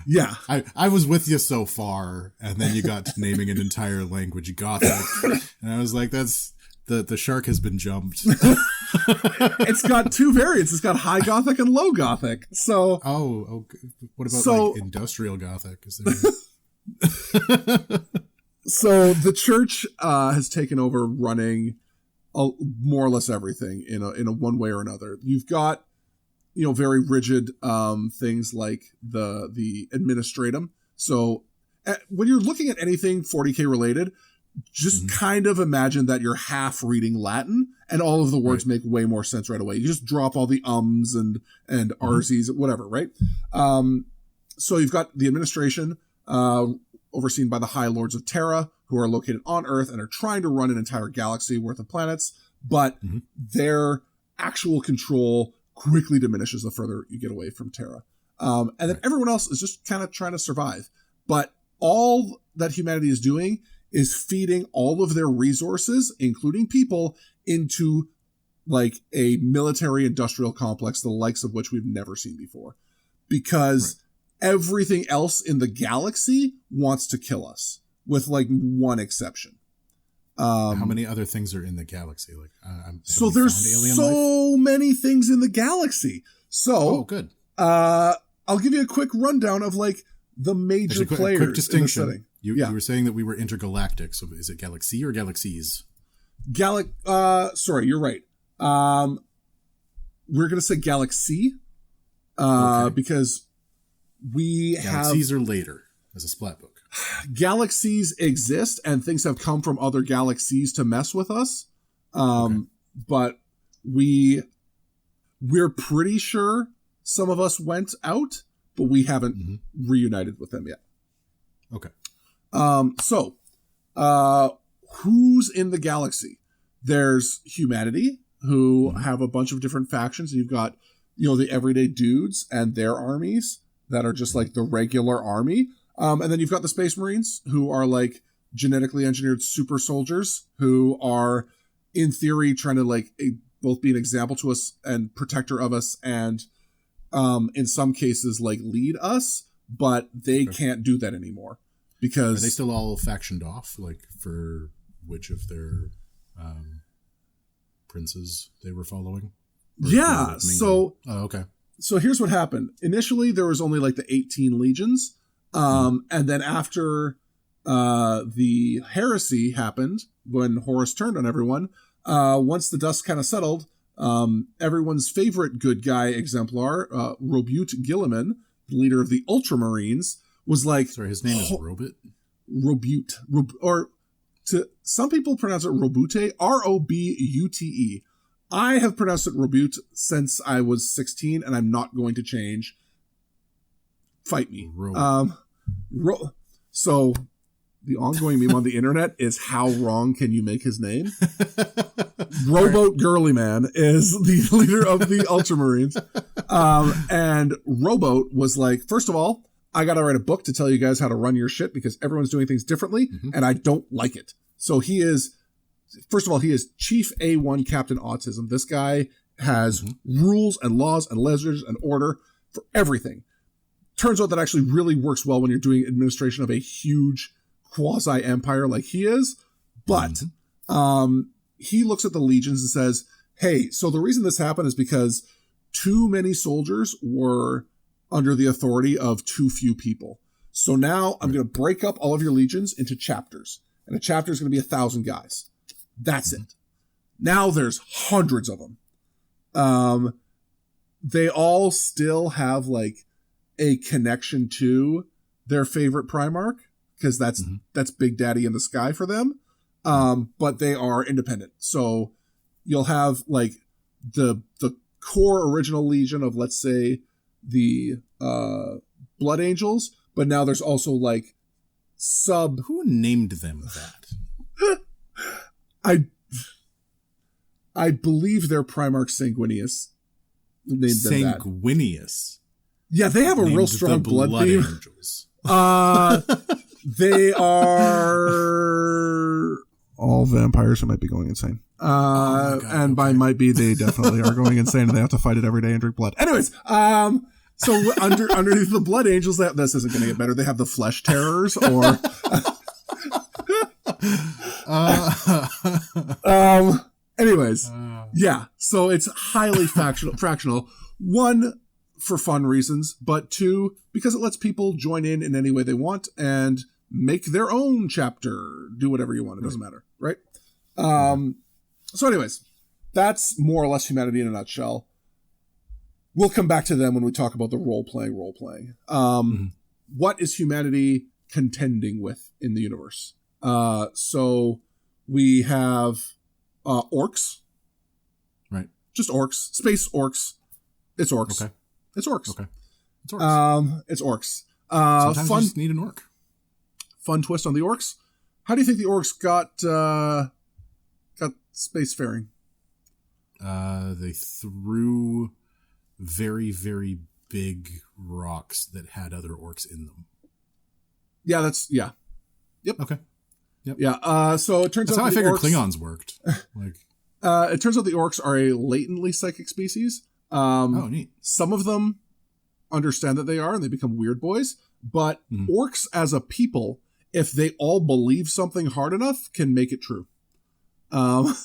yeah. I was with you so far, and then you got to naming an entire language Gothic, and I was like, that's the shark has been jumped. It's got two variants. It's got High Gothic and Low Gothic. So, what about like Industrial Gothic? Is there? So the church has taken over running more or less everything in a one way or another. You've got, very rigid things like the administratum. So when you're looking at anything 40k related, just kind of imagine that you're half reading Latin and all of the words make way more sense right away. You just drop all the ums and rcs, whatever, right? So you've got the administration, overseen by the High Lords of Terra, who are located on Earth and are trying to run an entire galaxy worth of planets, but their actual control quickly diminishes the further you get away from Terra. And then everyone else is just kind of trying to survive. But all that humanity is doing is feeding all of their resources, including people, into like a military industrial complex, the likes of which we've never seen before. Because everything else in the galaxy wants to kill us, with like one exception. How many other things are in the galaxy? Like, so there's so many things in the galaxy. So, good. I'll give you a quick rundown of like the major players. Quick distinction. In the setting. You were saying that we were intergalactic. So is it galaxy or galaxies? Sorry, you're right. We're gonna say galaxy, because galaxies are later as a splat book. Galaxies exist and things have come from other galaxies to mess with us. But we're pretty sure some of us went out, but we haven't reunited with them yet. Okay. So who's in the galaxy? There's humanity, who have a bunch of different factions. You've got, the everyday dudes and their armies that are just like the regular army. And then you've got the Space Marines, who are like genetically engineered super soldiers who are, in theory, trying to like both be an example to us and protector of us, and in some cases like lead us, but they can't do that anymore because are they still all factioned off, like for which of their princes they were following? Yeah. So okay. So here's what happened. Initially, there was only like the 18 legions. And then after the heresy happened, when Horus turned on everyone, once the dust kind of settled, everyone's favorite good guy exemplar, Robute Gilliman, the leader of the Ultramarines, was like... Sorry, his name is Robut? Robute. Or to some people pronounce it Robute, Robute. I have pronounced it Robute since I was 16, and I'm not going to change. Fight me. So the ongoing meme on the internet is how wrong can you make his name? Rowboat Girly Man is the leader of the Ultramarines. And Rowboat was like, first of all, I got to write a book to tell you guys how to run your shit because everyone's doing things differently, and I don't like it. So he is, first of all, he is Chief A1 Captain Autism. This guy has rules and laws and ledgers and order for everything. Turns out that actually really works well when you're doing administration of a huge quasi-empire like he is. But he looks at the legions and says, hey, so the reason this happened is because too many soldiers were under the authority of too few people. So now I'm going to break up all of your legions into chapters. And a chapter is going to be 1,000 guys. That's it. Now there's hundreds of them. They all still have like a connection to their favorite Primarch because that's Big Daddy in the sky for them. But they are independent. So you'll have like the core original legion of, let's say, the Blood Angels, but now there's also like Who named them that? I believe their Primarch Sanguinius named them that. Sanguinius. Yeah, they have a real strong blood theme. Angels. They are all vampires who might be going insane. And by might be, they definitely are going insane and they have to fight it every day and drink blood. Anyways, so underneath the Blood Angels, this isn't going to get better. They have the Flesh Terrors or... anyways, yeah, so it's highly fractional. One, for fun reasons, but two, because it lets people join in any way they want and make their own chapter, do whatever you want. It doesn't matter, right? So anyways, that's more or less humanity in a nutshell. We'll come back to them when we talk about the role-playing. What is humanity contending with in the universe? So we have orcs. Right. Just orcs. Space orcs. It's orcs. Okay. It's orcs. Okay. It's orcs. It's orcs. Sometimes you just need an orc. Fun twist on the orcs. How do you think the orcs got spacefaring? They threw very, very big rocks that had other orcs in them. Yeah, Yep. Okay. Yep. Yeah. So it turns out how I figured orcs, Klingons worked. Like, it turns out the orcs are a latently psychic species. Neat. Some of them understand that they are, and they become weird boys. But orcs as a people, if they all believe something hard enough, can make it true. So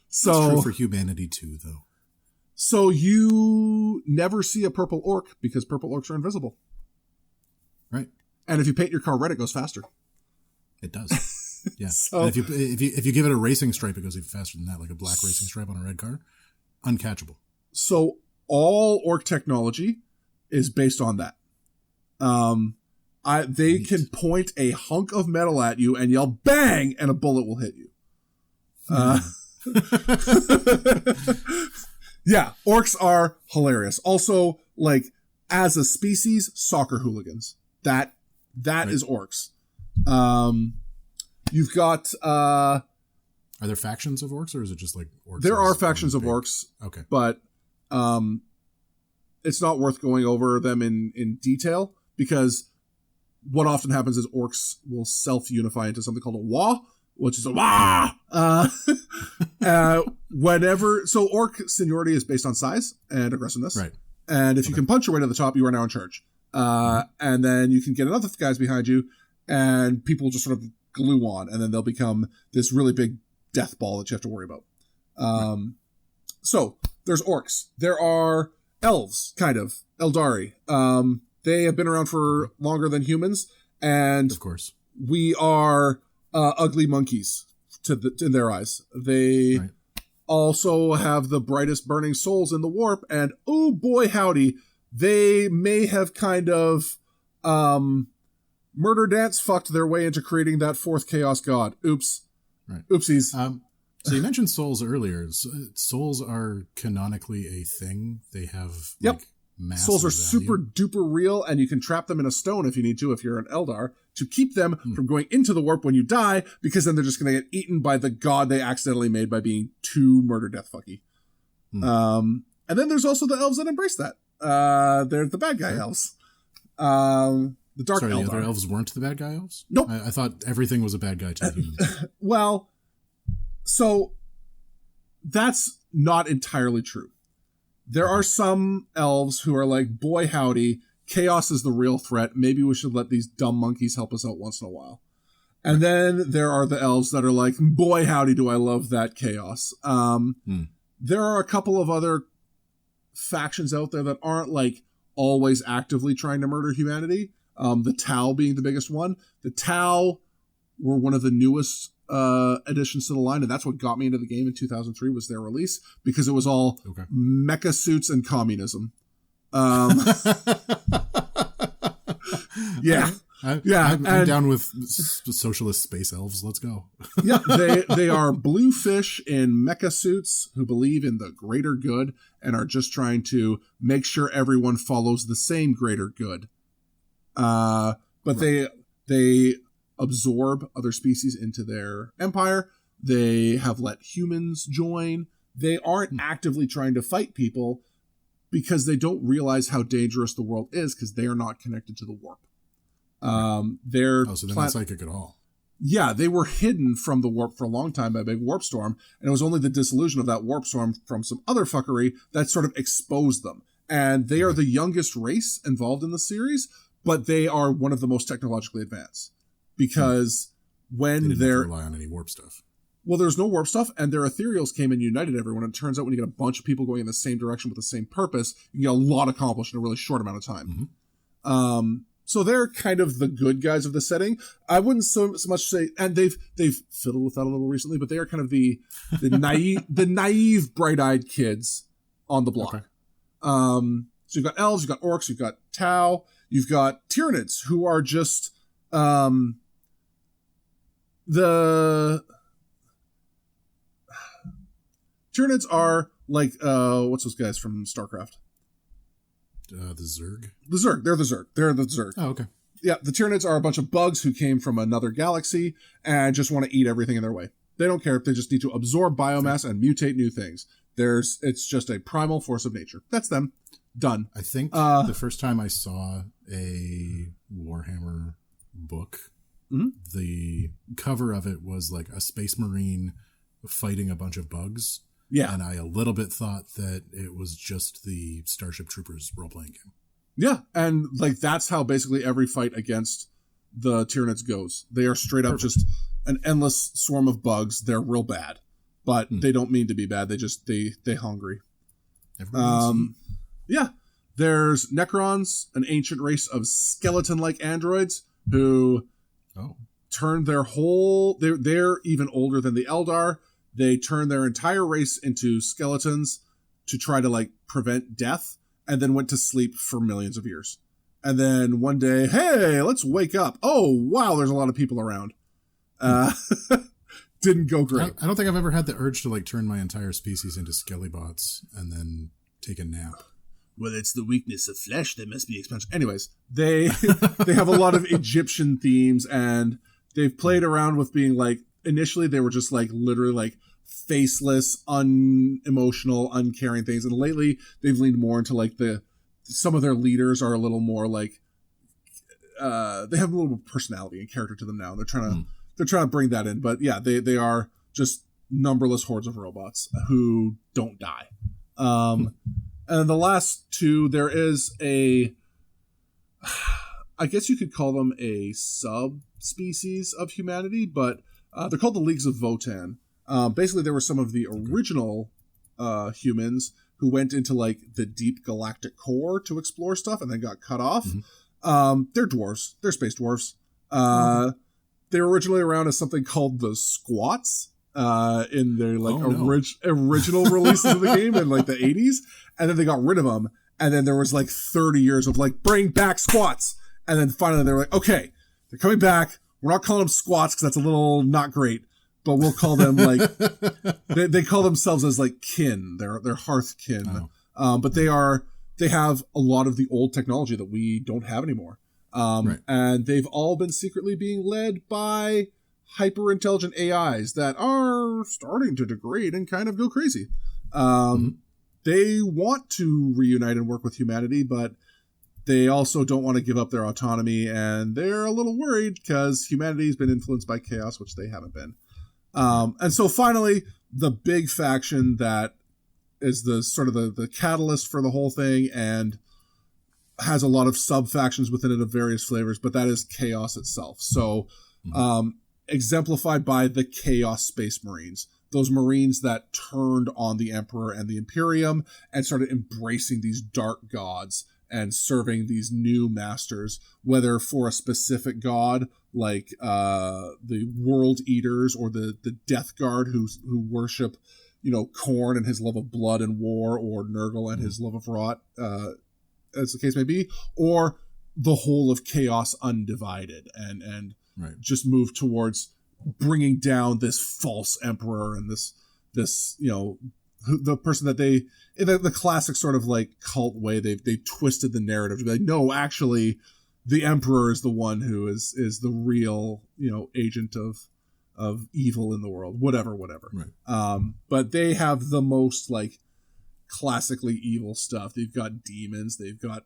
it's true for humanity too, though. So you never see a purple orc because purple orcs are invisible. Right. And if you paint your car red, it goes faster. It does. Yeah. So, and if you give it a racing stripe, it goes even faster than that, like a black racing stripe on a red car. Uncatchable. So all orc technology is based on that. They can point a hunk of metal at you and yell bang, and a bullet will hit you. Yeah, orcs are hilarious. Also, like, as a species, soccer hooligans. That right. is orcs. You've got... Are there factions of orcs, or is it just like orcs? There are factions of orcs. Okay. But it's not worth going over them in detail, because what often happens is orcs will self-unify into something called a Wa, which is a Wah! So orc seniority is based on size and aggressiveness. Right. And if you can punch your way to the top, you are now in charge. And then you can get another guys behind you, and people just sort of glue on, and then they'll become this really big death ball that you have to worry about. So there's orcs. There are elves, kind of. Eldari. They have been around for longer than humans, and of course we are ugly monkeys in their eyes. They also have the brightest burning souls in the warp, and oh boy howdy, they may have kind of Murder Dance fucked their way into creating that fourth Chaos God. Oops. Right. Oopsies. So you mentioned souls earlier. Souls are canonically a thing. They have massive souls are value. super duper real, and you can trap them in a stone if you need to, if you're an Eldar, to keep them from going into the warp when you die, because then they're just going to get eaten by the god they accidentally made by being too murder death fucky. And then there's also the elves that embrace that. They're the bad guy elves. The Dark Eldar. The other elves weren't the bad guy elves? Nope. I thought everything was a bad guy to humans. Well, so that's not entirely true. There are some elves who are like, boy howdy, chaos is the real threat. Maybe we should let these dumb monkeys help us out once in a while. And then there are the elves that are like, boy howdy, do I love that chaos. There are a couple of other factions out there that aren't like always actively trying to murder humanity. The Tau being the biggest one. The Tau were one of the newest additions to the line, and that's what got me into the game in 2003 was their release, because it was all mecha suits and communism. I'm down with socialist space elves. Let's go. They are blue fish in mecha suits who believe in the greater good and are just trying to make sure everyone follows the same greater good. But they absorb other species into their empire. They have let humans join. They aren't actively trying to fight people because they don't realize how dangerous the world is, because they are not connected to the warp. So they're not psychic at all. Yeah, they were hidden from the warp for a long time by a big warp storm, and it was only the dissolution of that warp storm from some other fuckery that sort of exposed them. And they are the youngest race involved in the series, but they are one of the most technologically advanced, because when they're rely on any warp stuff. Well, there's no warp stuff, and their ethereals came and united everyone. And it turns out when you get a bunch of people going in the same direction with the same purpose, you can get a lot accomplished in a really short amount of time. So they're kind of the good guys of the setting. I wouldn't so much say, and they've fiddled with that a little recently, but they are kind of the naive bright-eyed kids on the block. So you've got elves, you've got orcs, you've got Tau, you've got Tyranids, who are just the Tyranids are like what's those guys from StarCraft? The Zerg? The Zerg. They're the Zerg. They're the Zerg. Oh, okay. Yeah, the Tyranids are a bunch of bugs who came from another galaxy and just want to eat everything in their way. They don't care if they just need to absorb biomass and mutate new things. It's just a primal force of nature. That's them. Done. I think the first time I saw a Warhammer book, the cover of it was like a space marine fighting a bunch of bugs. Yeah. And I a little bit thought that it was just the Starship Troopers role-playing game. Yeah, and like that's how basically every fight against the Tyranids goes. They are straight up just an endless swarm of bugs. They're real bad, but they don't mean to be bad. They just they hungry. Yeah. There's Necrons, an ancient race of skeleton-like androids who turn their whole... They're even older than the Eldar. They turn their entire race into skeletons to try to like prevent death, and then went to sleep for millions of years. And then one day, hey, let's wake up. Oh, wow, there's a lot of people around. Didn't go great. I don't think I've ever had the urge to like turn my entire species into skellybots and then take a nap. Well, it's the weakness of flesh that must be expensive. Anyways, they have a lot of Egyptian themes, and they've played around with being like, initially they were just like literally like faceless, unemotional, uncaring things, and lately they've leaned more into like some of their leaders are a little more like they have a little more personality and character to them now. They're trying to bring that in, but yeah, they are just numberless hordes of robots who don't die. And the last two, there is I guess you could call them a subspecies of humanity, but they're called the Leagues of Votan. Basically, there were some of the original humans who went into like the deep galactic core to explore stuff and then got cut off. They're dwarves. They're space dwarves. They were originally around as something called the Squats in their like original releases of the game in like the 80s, and then they got rid of them. And then there was like 30 years of like bring back Squats, and then finally they were like, okay, they're coming back. We're not calling them squats because that's a little not great, but we'll call them like they call themselves as like kin. They're hearth kin, but they have a lot of the old technology that we don't have anymore, and they've all been secretly being led by hyper intelligent AIs that are starting to degrade and kind of go crazy. They want to reunite and work with humanity, but they also don't want to give up their autonomy, and they're a little worried because humanity's been influenced by chaos, which they haven't been. And so finally, the big faction that is the sort of the catalyst for the whole thing and has a lot of sub-factions within it of various flavors, but that is chaos itself. So exemplified by the Chaos Space Marines. Those Marines that turned on the Emperor and the Imperium and started embracing these dark gods and serving these new masters, whether for a specific god like the World Eaters or the Death Guard who worship, Khorne and his love of blood and war, or Nurgle and his love of rot, as the case may be, or the whole of Chaos Undivided and just move towards bringing down this false emperor and this the person that they, in the classic sort of like cult way, they twisted the narrative to be like, no, actually the emperor is the one who is the real agent of evil in the world, whatever. But they have the most like classically evil stuff. They've got demons, they've got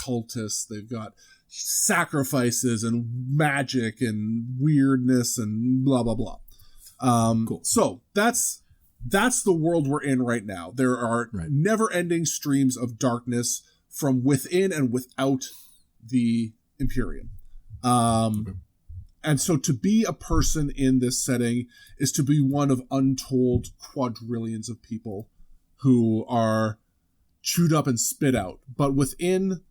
cultists, they've got sacrifices and magic and weirdness and blah blah blah. Cool. So that's the world we're in right now. There are never-ending streams of darkness from within and without the Imperium. And so to be a person in this setting is to be one of untold quadrillions of people who are chewed up and spit out. But within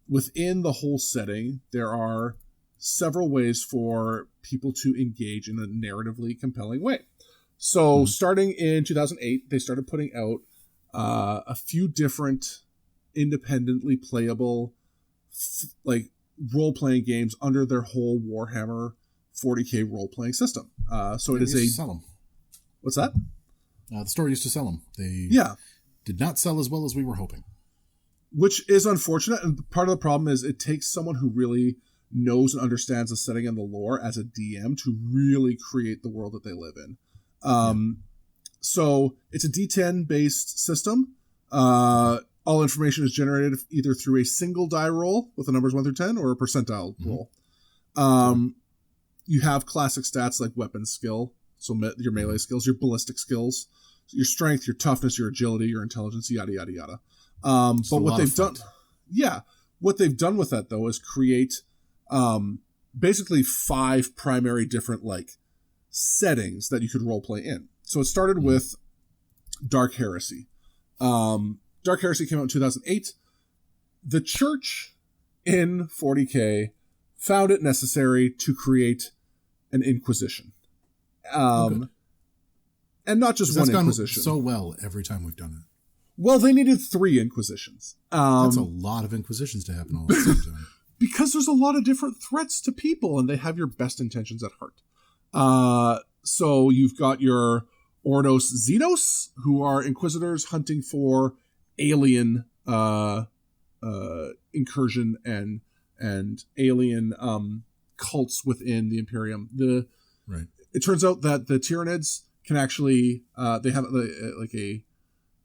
the whole setting, there are several ways for people to engage in a narratively compelling way. So starting in 2008, they started putting out a few different independently playable role-playing games under their whole Warhammer 40k role-playing system. So it is sell them. What's that? The store used to sell them. They did not sell as well as we were hoping. Which is unfortunate, and part of the problem is it takes someone who really knows and understands the setting and the lore as a DM to really create the world that they live in. So it's a D10 based system. All information is generated either through a single die roll with the numbers 1 through 10 or a percentile roll. You have classic stats like weapon skill, so your melee skills, your ballistic skills, your strength, your toughness, your agility, your intelligence, yada yada yada. But what they've done with that though is create basically 5 primary different settings that you could roleplay in. So it started with Dark Heresy. Dark Heresy came out in 2008. The church in 40k found it necessary to create an Inquisition. And not just one Inquisition. So well every time we've done it. Well, they needed 3 Inquisitions. That's a lot of Inquisitions to happen all at the same time. Because there's a lot of different threats to people, and they have your best intentions at heart. So you've got your Ordos Xenos, who are Inquisitors hunting for alien incursion and alien cults within the Imperium. It turns out that the Tyranids can actually they have a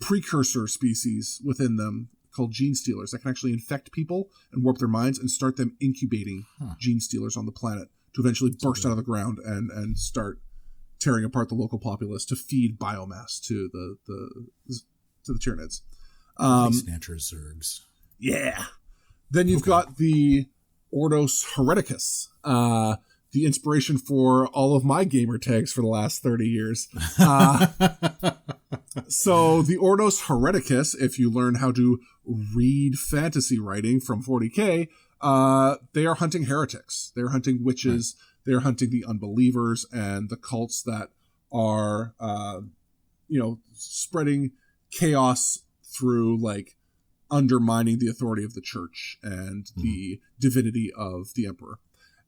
precursor species within them called gene stealers that can actually infect people and warp their minds and start them incubating gene stealers on the planet to eventually burst out of the ground and start tearing apart the local populace to feed biomass to the Tyranids. Snatchers, Zergs. Yeah. Then you've got the Ordos Hereticus, the inspiration for all of my gamer tags for the last 30 years. So the Ordos Hereticus, if you learn how to read fantasy writing from 40k, they are hunting heretics. They're hunting witches. Right. They're hunting the unbelievers and the cults that are, spreading chaos through undermining the authority of the church and the divinity of the emperor.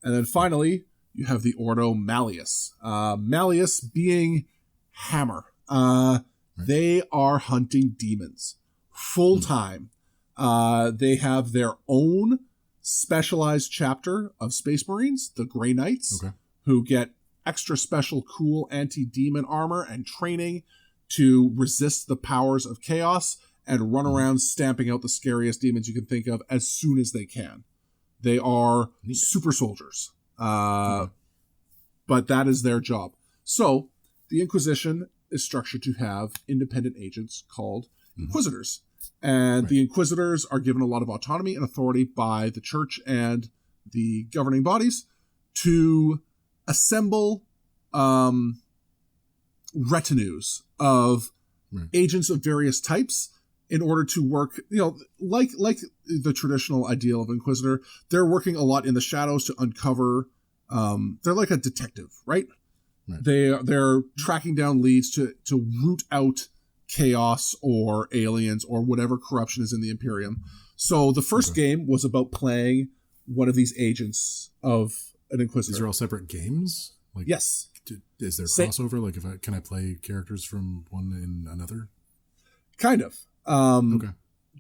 And then finally, you have the Ordo Malleus. Malleus being Hammer. They are hunting demons full time. They have their own specialized chapter of Space Marines, the Grey Knights, who get extra special cool anti-demon armor and training to resist the powers of chaos and run around stamping out the scariest demons you can think of as soon as they can. They are super soldiers. But that is their job. So the Inquisition is structured to have independent agents called Inquisitors. And the Inquisitors are given a lot of autonomy and authority by the church and the governing bodies to assemble retinues of agents of various types in order to work, like the traditional ideal of Inquisitor. They're working a lot in the shadows to uncover. They're like a detective, right? They're tracking down leads to root out chaos or aliens or whatever corruption is in the Imperium. So the first game was about playing one of these agents of an Inquisitor. These are all separate games? Like, yes. Is there crossover? Like, can I play characters from one in another? Kind of.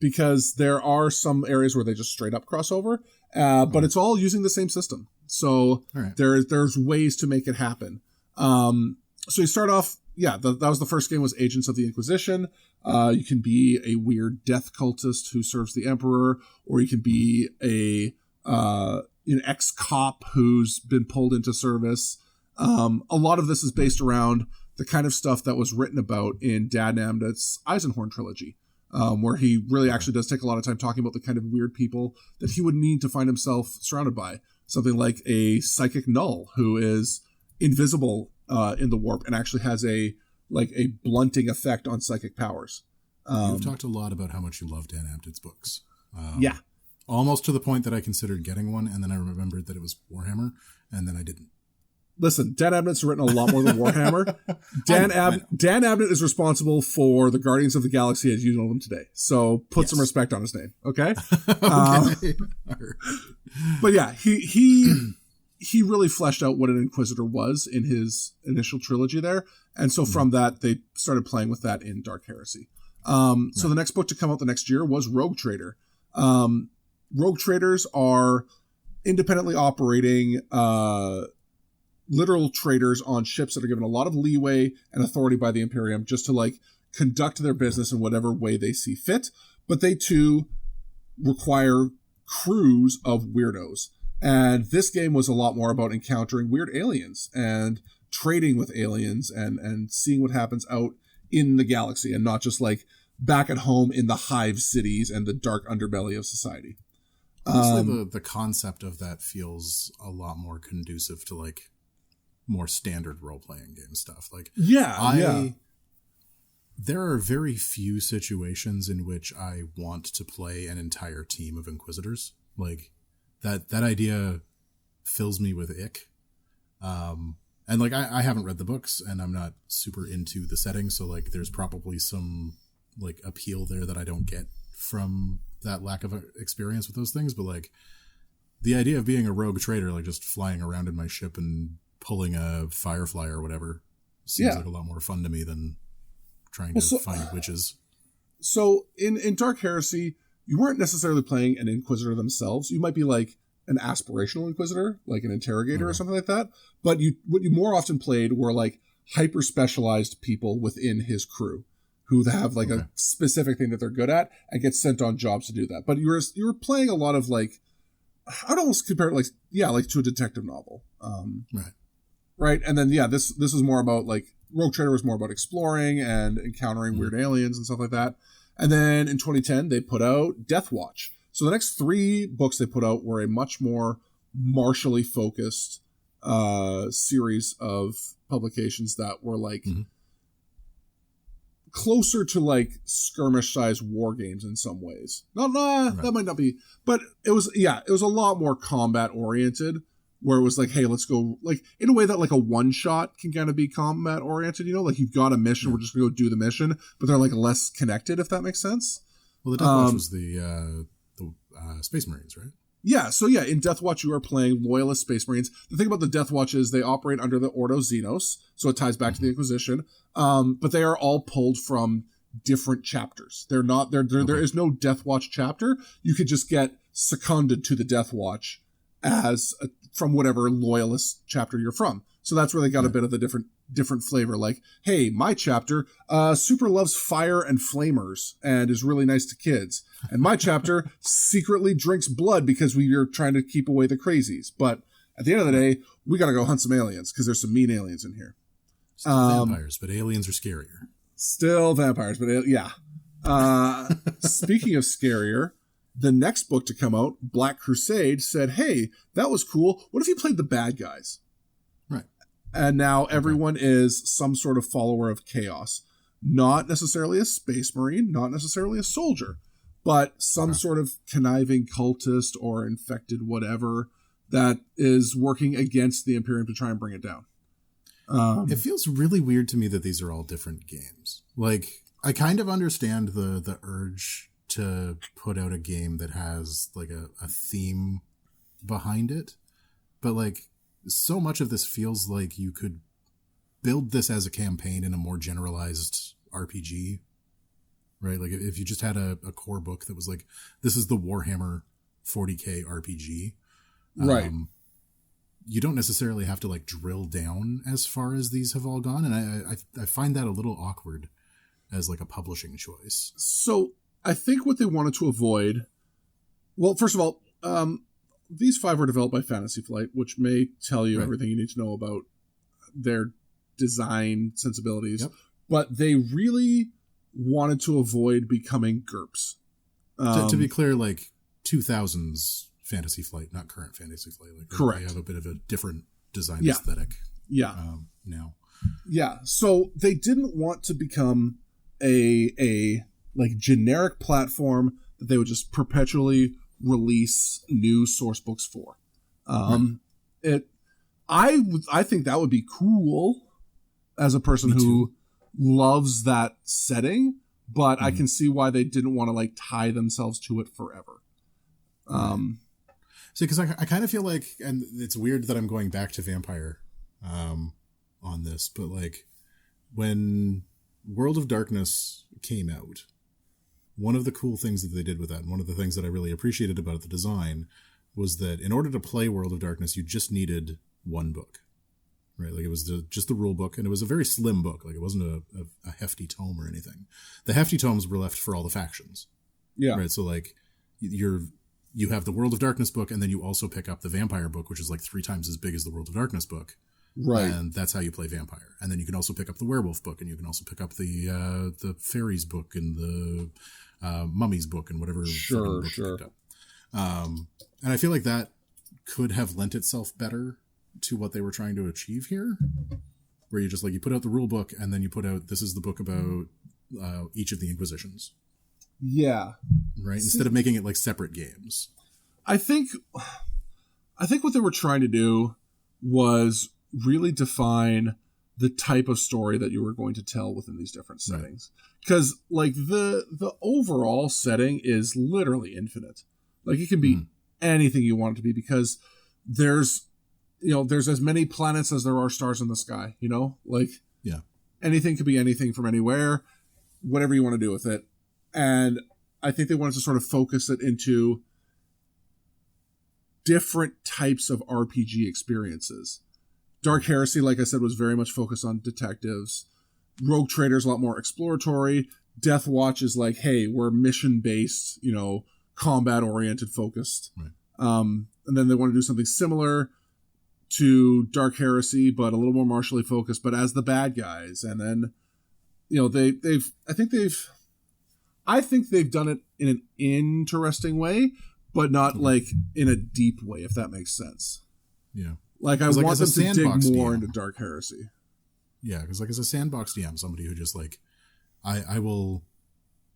Because there are some areas where they just straight up crossover, but it's all using the same system. So there's ways to make it happen. So you start off, that was the first game, was Agents of the Inquisition. You can be a weird death cultist who serves the Emperor, or you can be an ex-cop who's been pulled into service. A lot of this is based around the kind of stuff that was written about in Dan Abnett's Eisenhorn trilogy, where he really actually does take a lot of time talking about the kind of weird people that he would need to find himself surrounded by. Something like a psychic null who is invisible in the warp and actually has a blunting effect on psychic powers. You've talked a lot about how much you love Dan Abnett's books. Yeah. Almost to the point that I considered getting one, and then I remembered that it was Warhammer, and then I didn't. Listen, Dan Abnett's written a lot more than Warhammer. Dan Abnett is responsible for the Guardians of the Galaxy as you know them today. So put some respect on his name, okay? But yeah, he really fleshed out what an Inquisitor was in his initial trilogy there. And so from that, they started playing with that in Dark Heresy. So the next book to come out the next year was Rogue Trader. Rogue Traders are independently operating literal traders on ships that are given a lot of leeway and authority by the Imperium just to conduct their business in whatever way they see fit. But they too require crews of weirdos. And this game was a lot more about encountering weird aliens and trading with aliens and seeing what happens out in the galaxy and not just back at home in the hive cities and the dark underbelly of society. Honestly, the concept of that feels a lot more conducive to more standard role-playing game stuff. There are very few situations in which I want to play an entire team of Inquisitors. That idea fills me with ick. And I haven't read the books and I'm not super into the setting. So there's probably some appeal there that I don't get from that lack of experience with those things. But the idea of being a rogue trader, just flying around in my ship and pulling a firefly or whatever seems like a lot more fun to me than trying to find witches. So in Dark Heresy, you weren't necessarily playing an Inquisitor themselves. You might be an aspirational Inquisitor, like an interrogator or something like that. But what you more often played were hyper specialized people within his crew who have a specific thing that they're good at and get sent on jobs to do that. But you were playing a lot of I'd almost compare it to a detective novel. Right. And then this is more about Rogue Trader was more about exploring and encountering weird aliens and stuff like that. And then in 2010 they put out Death Watch. So the next 3 books they put out were a much more martially focused series of publications that were closer to skirmish-sized war games in some ways. That might not be, but it was a lot more combat-oriented, where it was hey, let's go, in a way that a one-shot can kind of be combat-oriented, you've got a mission, we're just going to go do the mission, but they're less connected, if that makes sense. Well, the Death Watch was the Space Marines, right? Yeah, so yeah, in Death Watch you are playing Loyalist Space Marines. The thing about the Death Watch is they operate under the Ordo Xenos, so it ties back to the Inquisition. But they are all pulled from different chapters. They're not there. There is no Death Watch chapter. You could just get seconded to the Death Watch from whatever Loyalist chapter you're from. So that's where they got a bit of the different flavor. Like, hey, my chapter super loves fire and flamers and is really nice to kids. And my chapter secretly drinks blood because we are trying to keep away the crazies. But at the end of the day, we got to go hunt some aliens because there's some mean aliens in here. Still vampires, but aliens are scarier. Still vampires, but yeah. Speaking of scarier, the next book to come out, Black Crusade, said, hey, that was cool. What if you played the bad guys? Right. And now everyone is some sort of follower of chaos. Not necessarily a space marine, not necessarily a soldier, but some sort of conniving cultist or infected whatever that is working against the Imperium to try and bring it down. It feels really weird to me that these are all different games. Like, I kind of understand the urge to put out a game that has like a theme behind it, but like so much of this feels like you could build this as a campaign in a more generalized RPG, right? Like if you just had a core book that was like, this is the Warhammer 40k RPG, right? You don't necessarily have to like drill down as far as these have all gone, and I find that a little awkward as like a publishing choice. So I think what they wanted to avoid, well, first of all, these 5 were developed by Fantasy Flight, which may tell you everything you need to know about their design sensibilities. Yep. But they really wanted to avoid becoming GURPS. To be clear, like 2000s Fantasy Flight, not current Fantasy Flight. Like correct. They have a bit of a different design aesthetic. Yeah. Now. Yeah. So they didn't want to become a like generic platform that they would just perpetually release new source books for. I think that would be cool as a person who loves that setting, but I can see why they didn't want to like tie themselves to it forever. See, because I kind of feel like, and it's weird that I'm going back to Vampire on this, but like when World of Darkness came out, one of the cool things that they did with that, and one of the things that I really appreciated about the design, was that in order to play World of Darkness, you just needed one book, right? Like it was just the rule book, and it was a very slim book. Like it wasn't a hefty tome or anything. The hefty tomes were left for all the factions. Yeah. Right. So like you have the World of Darkness book, and then you also pick up the Vampire book, which is like 3 times as big as the World of Darkness book. Right. And that's how you play Vampire. And then you can also pick up the Werewolf book, and you can also pick up the Fairies book and the Mummies book and whatever book you picked up. And I feel like that could have lent itself better to what they were trying to achieve here, where you just like, you put out the rule book, and then you put out, this is the book about each of the Inquisitions. Yeah. Right. Instead of making it like separate games. I think what they were trying to do was really define the type of story that you were going to tell within these different settings. Because like the overall setting is literally infinite. Like it can be anything you want it to be, because there's as many planets as there are stars in the sky, like anything could be anything from anywhere, whatever you want to do with it. And I think they wanted to sort of focus it into different types of RPG experiences. Dark Heresy, like I said, was very much focused on detectives. Rogue Trader's a lot more exploratory. Death Watch is like, hey, we're mission-based, combat-oriented focused. Right. And then they want to do something similar to Dark Heresy, but a little more martially focused, but as the bad guys. And then, I think they've done it in an interesting way, but not like in a deep way, if that makes sense. Yeah. Like I want them to dig more into Dark Heresy. Yeah, because like as a sandbox DM, somebody who just like, I will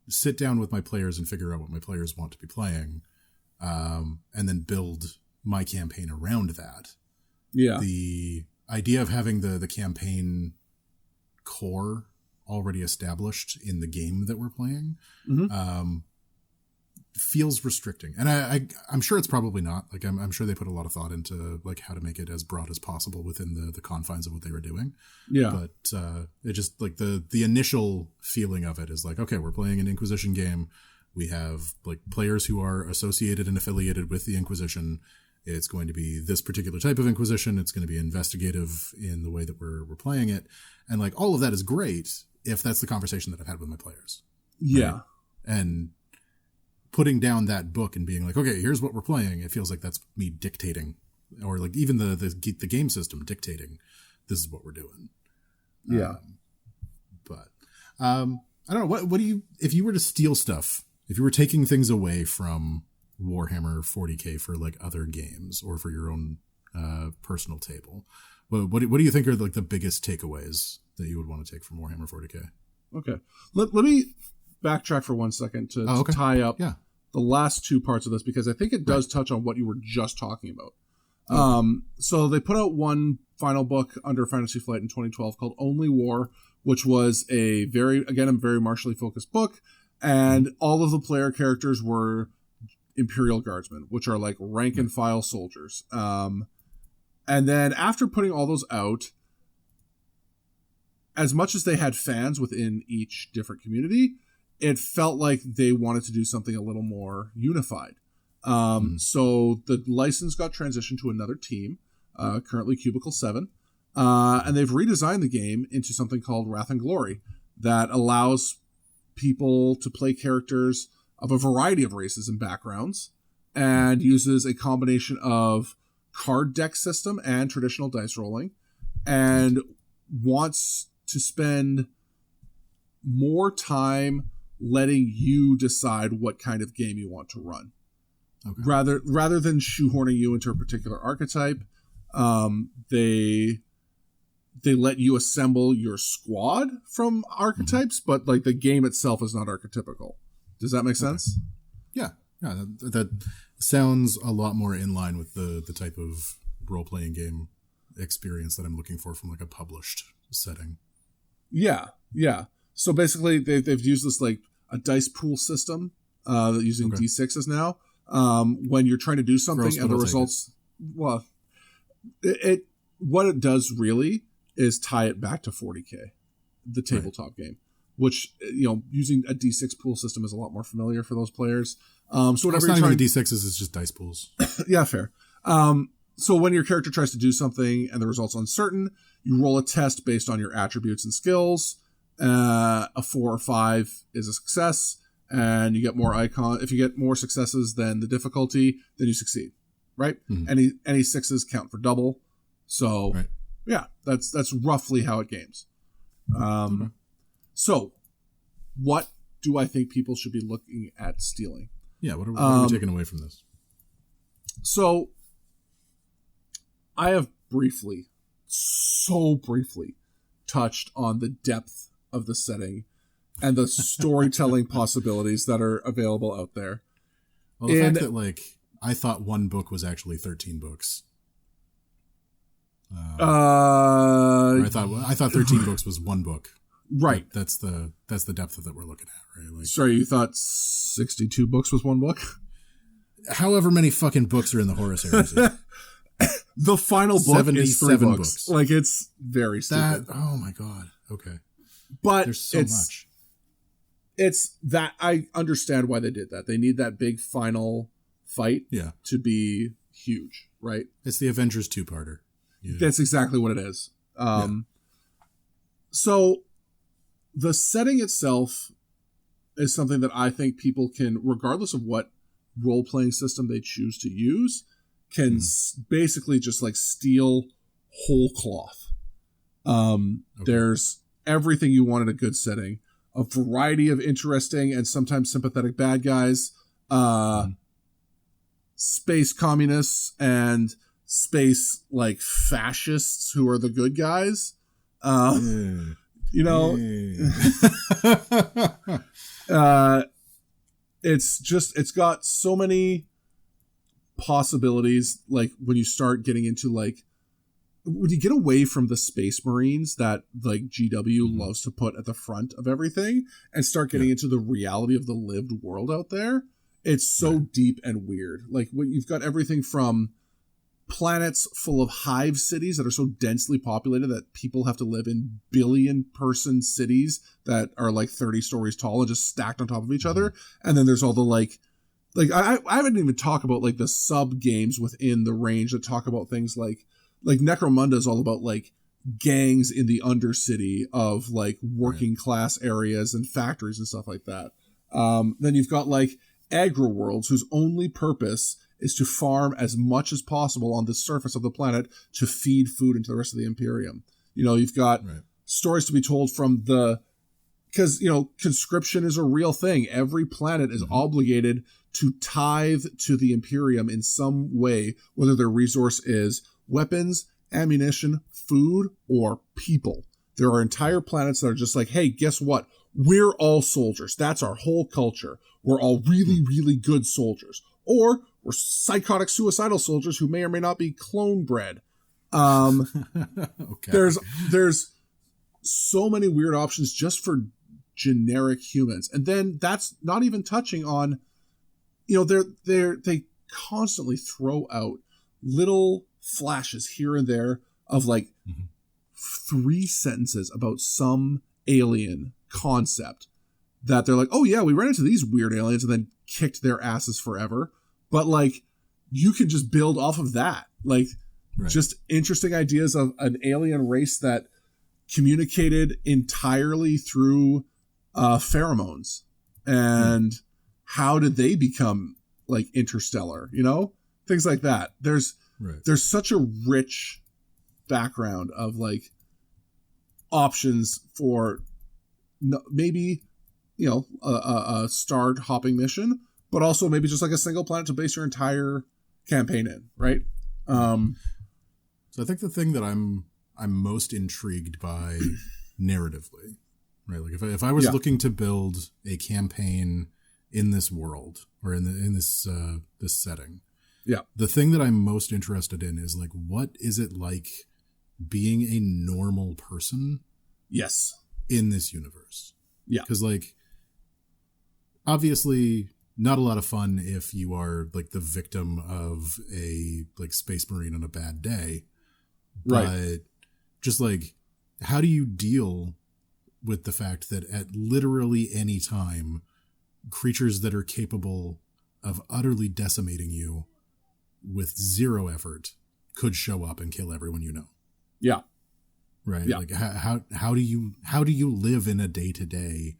sit down with my players and figure out what my players want to be playing, and then build my campaign around that. Yeah. The idea of having the campaign core already established in the game that we're playing feels restricting. And I'm sure it's probably not. Like, I'm sure they put a lot of thought into like how to make it as broad as possible within the confines of what they were doing. Yeah. But it just like the initial feeling of it is like, okay, we're playing an Inquisition game. We have like players who are associated and affiliated with the Inquisition. It's going to be this particular type of Inquisition. It's going to be investigative in the way that we're playing it. And like all of that is great if that's the conversation that I've had with my players. Yeah. Right? And putting down that book and being like, okay, here's what we're playing. It feels like that's me dictating, or like even the game system dictating, this is what we're doing. Yeah. I don't know. What do you, if you were to steal stuff, if you were taking things away from Warhammer 40k for like other games or for your own personal table, what do you think are like the biggest takeaways that you would want to take from Warhammer 40k? Okay. Let me backtrack for 1 second to tie up the last two parts of this, because I think it does touch on what you were just talking about. So they put out one final book under Fantasy Flight in 2012 called Only War, which was a very martially focused book, and all of the player characters were Imperial Guardsmen, which are like rank and file soldiers. And then after putting all those out, as much as they had fans within each different community, it felt like they wanted to do something a little more unified. So the license got transitioned to another team, currently Cubicle 7, and they've redesigned the game into something called Wrath and Glory that allows people to play characters of a variety of races and backgrounds, and uses a combination of card deck system and traditional dice rolling, and wants to spend more time letting you decide what kind of game you want to run. Okay. Rather than shoehorning you into a particular archetype, they let you assemble your squad from archetypes, but like the game itself is not archetypical. Does that make sense? Yeah. That sounds a lot more in line with the type of role-playing game experience that I'm looking for from like a published setting. Yeah. So basically, they've used this like a dice pool system using D6s now. When you're trying to do something and the results, what it does really is tie it back to 40k, the tabletop game, which using a D6 pool system is a lot more familiar for those players. So whatever it's not even the D6s, it's just dice pools. Yeah, fair. So when your character tries to do something and the result's uncertain, you roll a test based on your attributes and skills. A 4 or 5 is a success, and you get more icon. If you get more successes than the difficulty, then you succeed, right? Mm-hmm. Any 6s count for double. So yeah, that's roughly how it games. So what do I think people should be looking at stealing? Yeah, what are we taking away from this? So I have so briefly touched on the depth of the setting and the storytelling possibilities that are available out there. Well, the fact that like I thought one book was actually 13 books. I thought 13 books was one book. Right. Like, that's the depth of that we're looking at, right? Like, sorry, you thought 62 books was one book? However many fucking books are in the Horus Heresy. The final book is 3 books. Like, it's very stupid. Oh my god. Okay. But there's so much. It's that I understand why they did that. They need that big final fight to be huge, right? It's the Avengers 2-parter. Yeah. That's exactly what it is. So the setting itself is something that I think people can, regardless of what role-playing system they choose to use, can basically just like steal whole cloth. There's everything you want in a good setting. A variety of interesting and sometimes sympathetic bad guys, space communists, and space like fascists who are the good guys. It's got so many possibilities. Like when you start getting into like, when you get away from the Space Marines that like GW loves to put at the front of everything and start getting into the reality of the lived world out there, It's so deep and weird. Like, when you've got everything from planets full of hive cities that are so densely populated that people have to live in billion-person cities that are like 30 stories tall and just stacked on top of each other. And then there's all the like I haven't even talked about like the sub games within the range that talk about things like Necromunda is all about like gangs in the undercity of like working class areas and factories and stuff like that. Then you've got like Agro Worlds, whose only purpose is to farm as much as possible on the surface of the planet to feed food into the rest of the Imperium. You know, you've got stories to be told from because, you know, conscription is a real thing. Every planet is obligated to tithe to the Imperium in some way, whether their resource is weapons, ammunition, food, or people. There are entire planets that are just like, hey, guess what? We're all soldiers. That's our whole culture. We're all really, really good soldiers. Or we're psychotic, suicidal soldiers who may or may not be clone bred. There's so many weird options just for generic humans. And then that's not even touching on, you know, they constantly throw out little flashes here and there of like 3 sentences about some alien concept that they're like, oh yeah, we ran into these weird aliens and then kicked their asses forever. But like, you can just build off of that. Like, just interesting ideas of an alien race that communicated entirely through pheromones. And how did they become like interstellar? You know, things like that. There's such a rich background of like options for maybe, you know, a star hopping mission, but also maybe just like a single planet to base your entire campaign in, right? So I think the thing that I'm most intrigued by narratively, right? Like if I was looking to build a campaign in this world or in this setting, the thing that I'm most interested in is like, what is it like being a normal person? Yes. In this universe. Yeah. Because like, obviously not a lot of fun if you are like the victim of a like space marine on a bad day. But just like, how do you deal with the fact that at literally any time, creatures that are capable of utterly decimating you with zero effort could show up and kill everyone you know? Yeah. Right. Yeah. Like how do you live in a day-to-day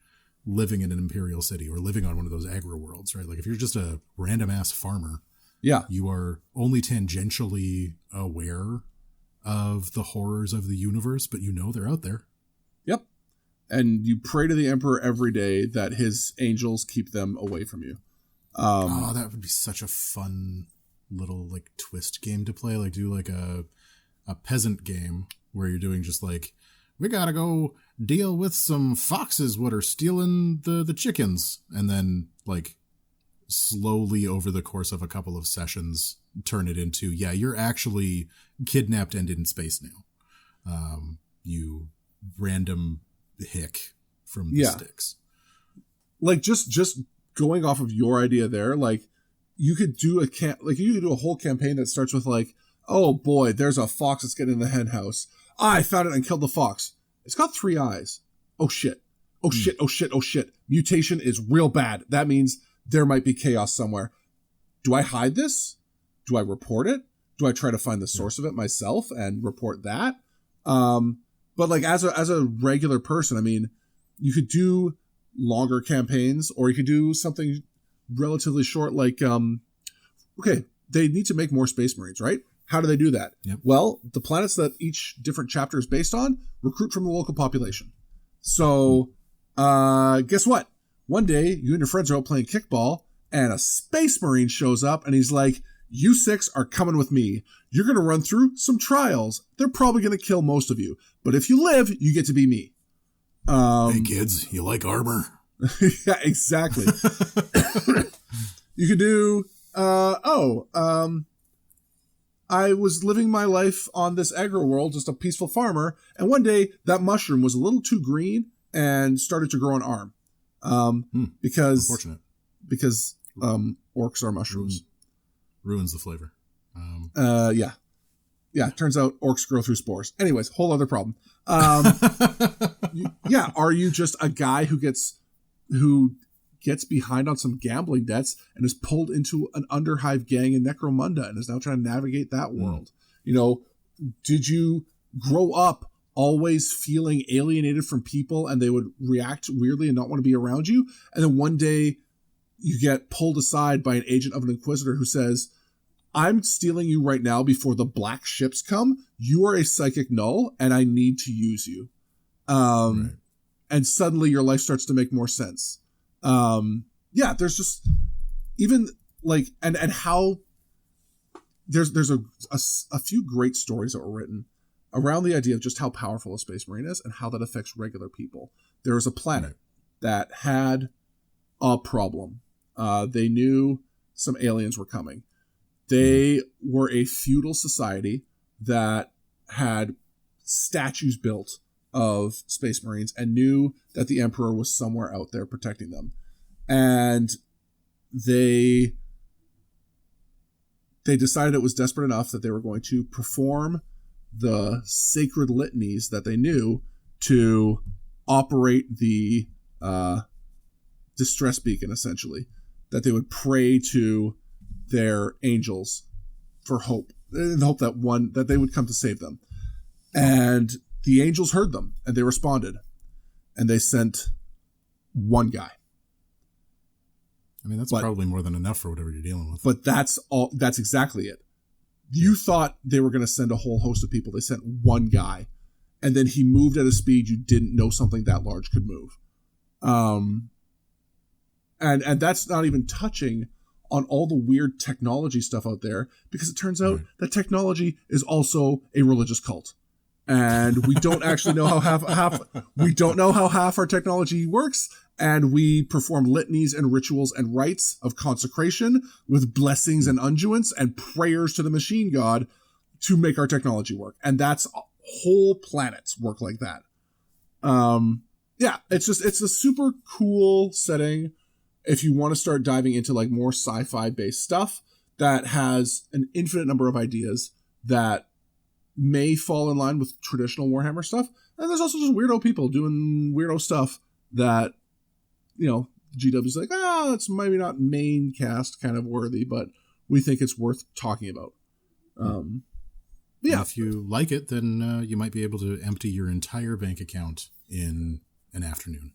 living in an imperial city or living on one of those agro worlds, right? Like if you're just a random ass farmer, you are only tangentially aware of the horrors of the universe, but you know they're out there. Yep. And you pray to the Emperor every day that his angels keep them away from you. That would be such a fun little like twist game to play. Like do like a peasant game where you're doing just like, we gotta go deal with some foxes what are stealing the chickens, and then like slowly over the course of a couple of sessions turn it into, you're actually kidnapped and in space now. You random hick from the sticks. Like just going off of your idea there, like you could do a whole campaign that starts with like, oh boy, there's a fox that's getting in the hen house. I found it and killed the fox. It's got 3 eyes. Oh shit. Oh shit. Oh shit. Oh shit. Mutation is real bad. That means there might be chaos somewhere. Do I hide this? Do I report it? Do I try to find the source of it myself and report that? But like as a regular person, I mean, you could do longer campaigns or you could do something relatively short like, okay, they need to make more Space Marines, right? How do they do that? Yep. Well, the planets that each different chapter is based on recruit from the local population. So, guess what? One day, you and your friends are out playing kickball, and a Space Marine shows up, and he's like, you 6 are coming with me. You're going to run through some trials. They're probably going to kill most of you. But if you live, you get to be me. Hey, kids, you like armor? Yeah, exactly. You could do, I was living my life on this agro world, just a peaceful farmer, and one day that mushroom was a little too green and started to grow an arm. Because unfortunate. Because Orcs are mushrooms. Ruins the flavor. Yeah. Yeah, turns out orcs grow through spores. Anyways, whole other problem. Yeah, are you just a guy who gets behind on some gambling debts and is pulled into an Underhive gang in Necromunda and is now trying to navigate that world? You know, did you grow up always feeling alienated from people and they would react weirdly and not want to be around you? And then one day you get pulled aside by an agent of an Inquisitor who says, I'm stealing you right now before the black ships come. You are a psychic null and I need to use you. Right. And suddenly your life starts to make more sense. Yeah, there's just even like, and how there's a few great stories that were written around the idea of just how powerful a Space Marine is and how that affects regular people. There was a planet that had a problem. They knew some aliens were coming. They were a feudal society that had statues built of Space Marines and knew that the Emperor was somewhere out there protecting them. And they decided it was desperate enough that they were going to perform the sacred litanies that they knew to operate the distress beacon, essentially. That they would pray to their angels for hope, in the hope that they would come to save them. And the angels heard them and they responded, and they sent one guy. I mean, that's probably more than enough for whatever you're dealing with. But that's exactly it. You thought they were going to send a whole host of people. They sent one guy, and then he moved at a speed you didn't know something that large could move. And that's not even touching on all the weird technology stuff out there, because it turns out that technology is also a religious cult. And we don't actually know how half our technology works, and we perform litanies and rituals and rites of consecration with blessings and unguents and prayers to the machine god to make our technology work. And that's whole planets work like that. Yeah, it's a super cool setting. If you want to start diving into like more sci-fi based stuff that has an infinite number of ideas that may fall in line with traditional Warhammer stuff. And there's also just weirdo people doing weirdo stuff that, you know, GW's like, it's maybe not main cast kind of worthy, but we think it's worth talking about. Yeah. And if you like it, then you might be able to empty your entire bank account in an afternoon.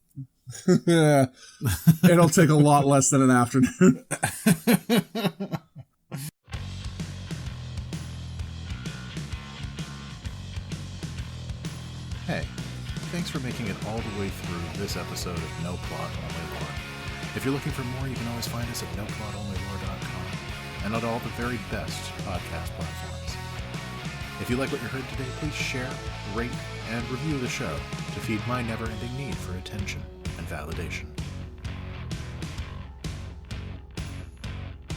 It'll take a lot less than an afternoon. Hey, thanks for making it all the way through this episode of No Plot, Only Lore. If you're looking for more, you can always find us at noplotonlylore.com and on all the very best podcast platforms. If you like what you heard today, please share, rate, and review the show to feed my never-ending need for attention and validation.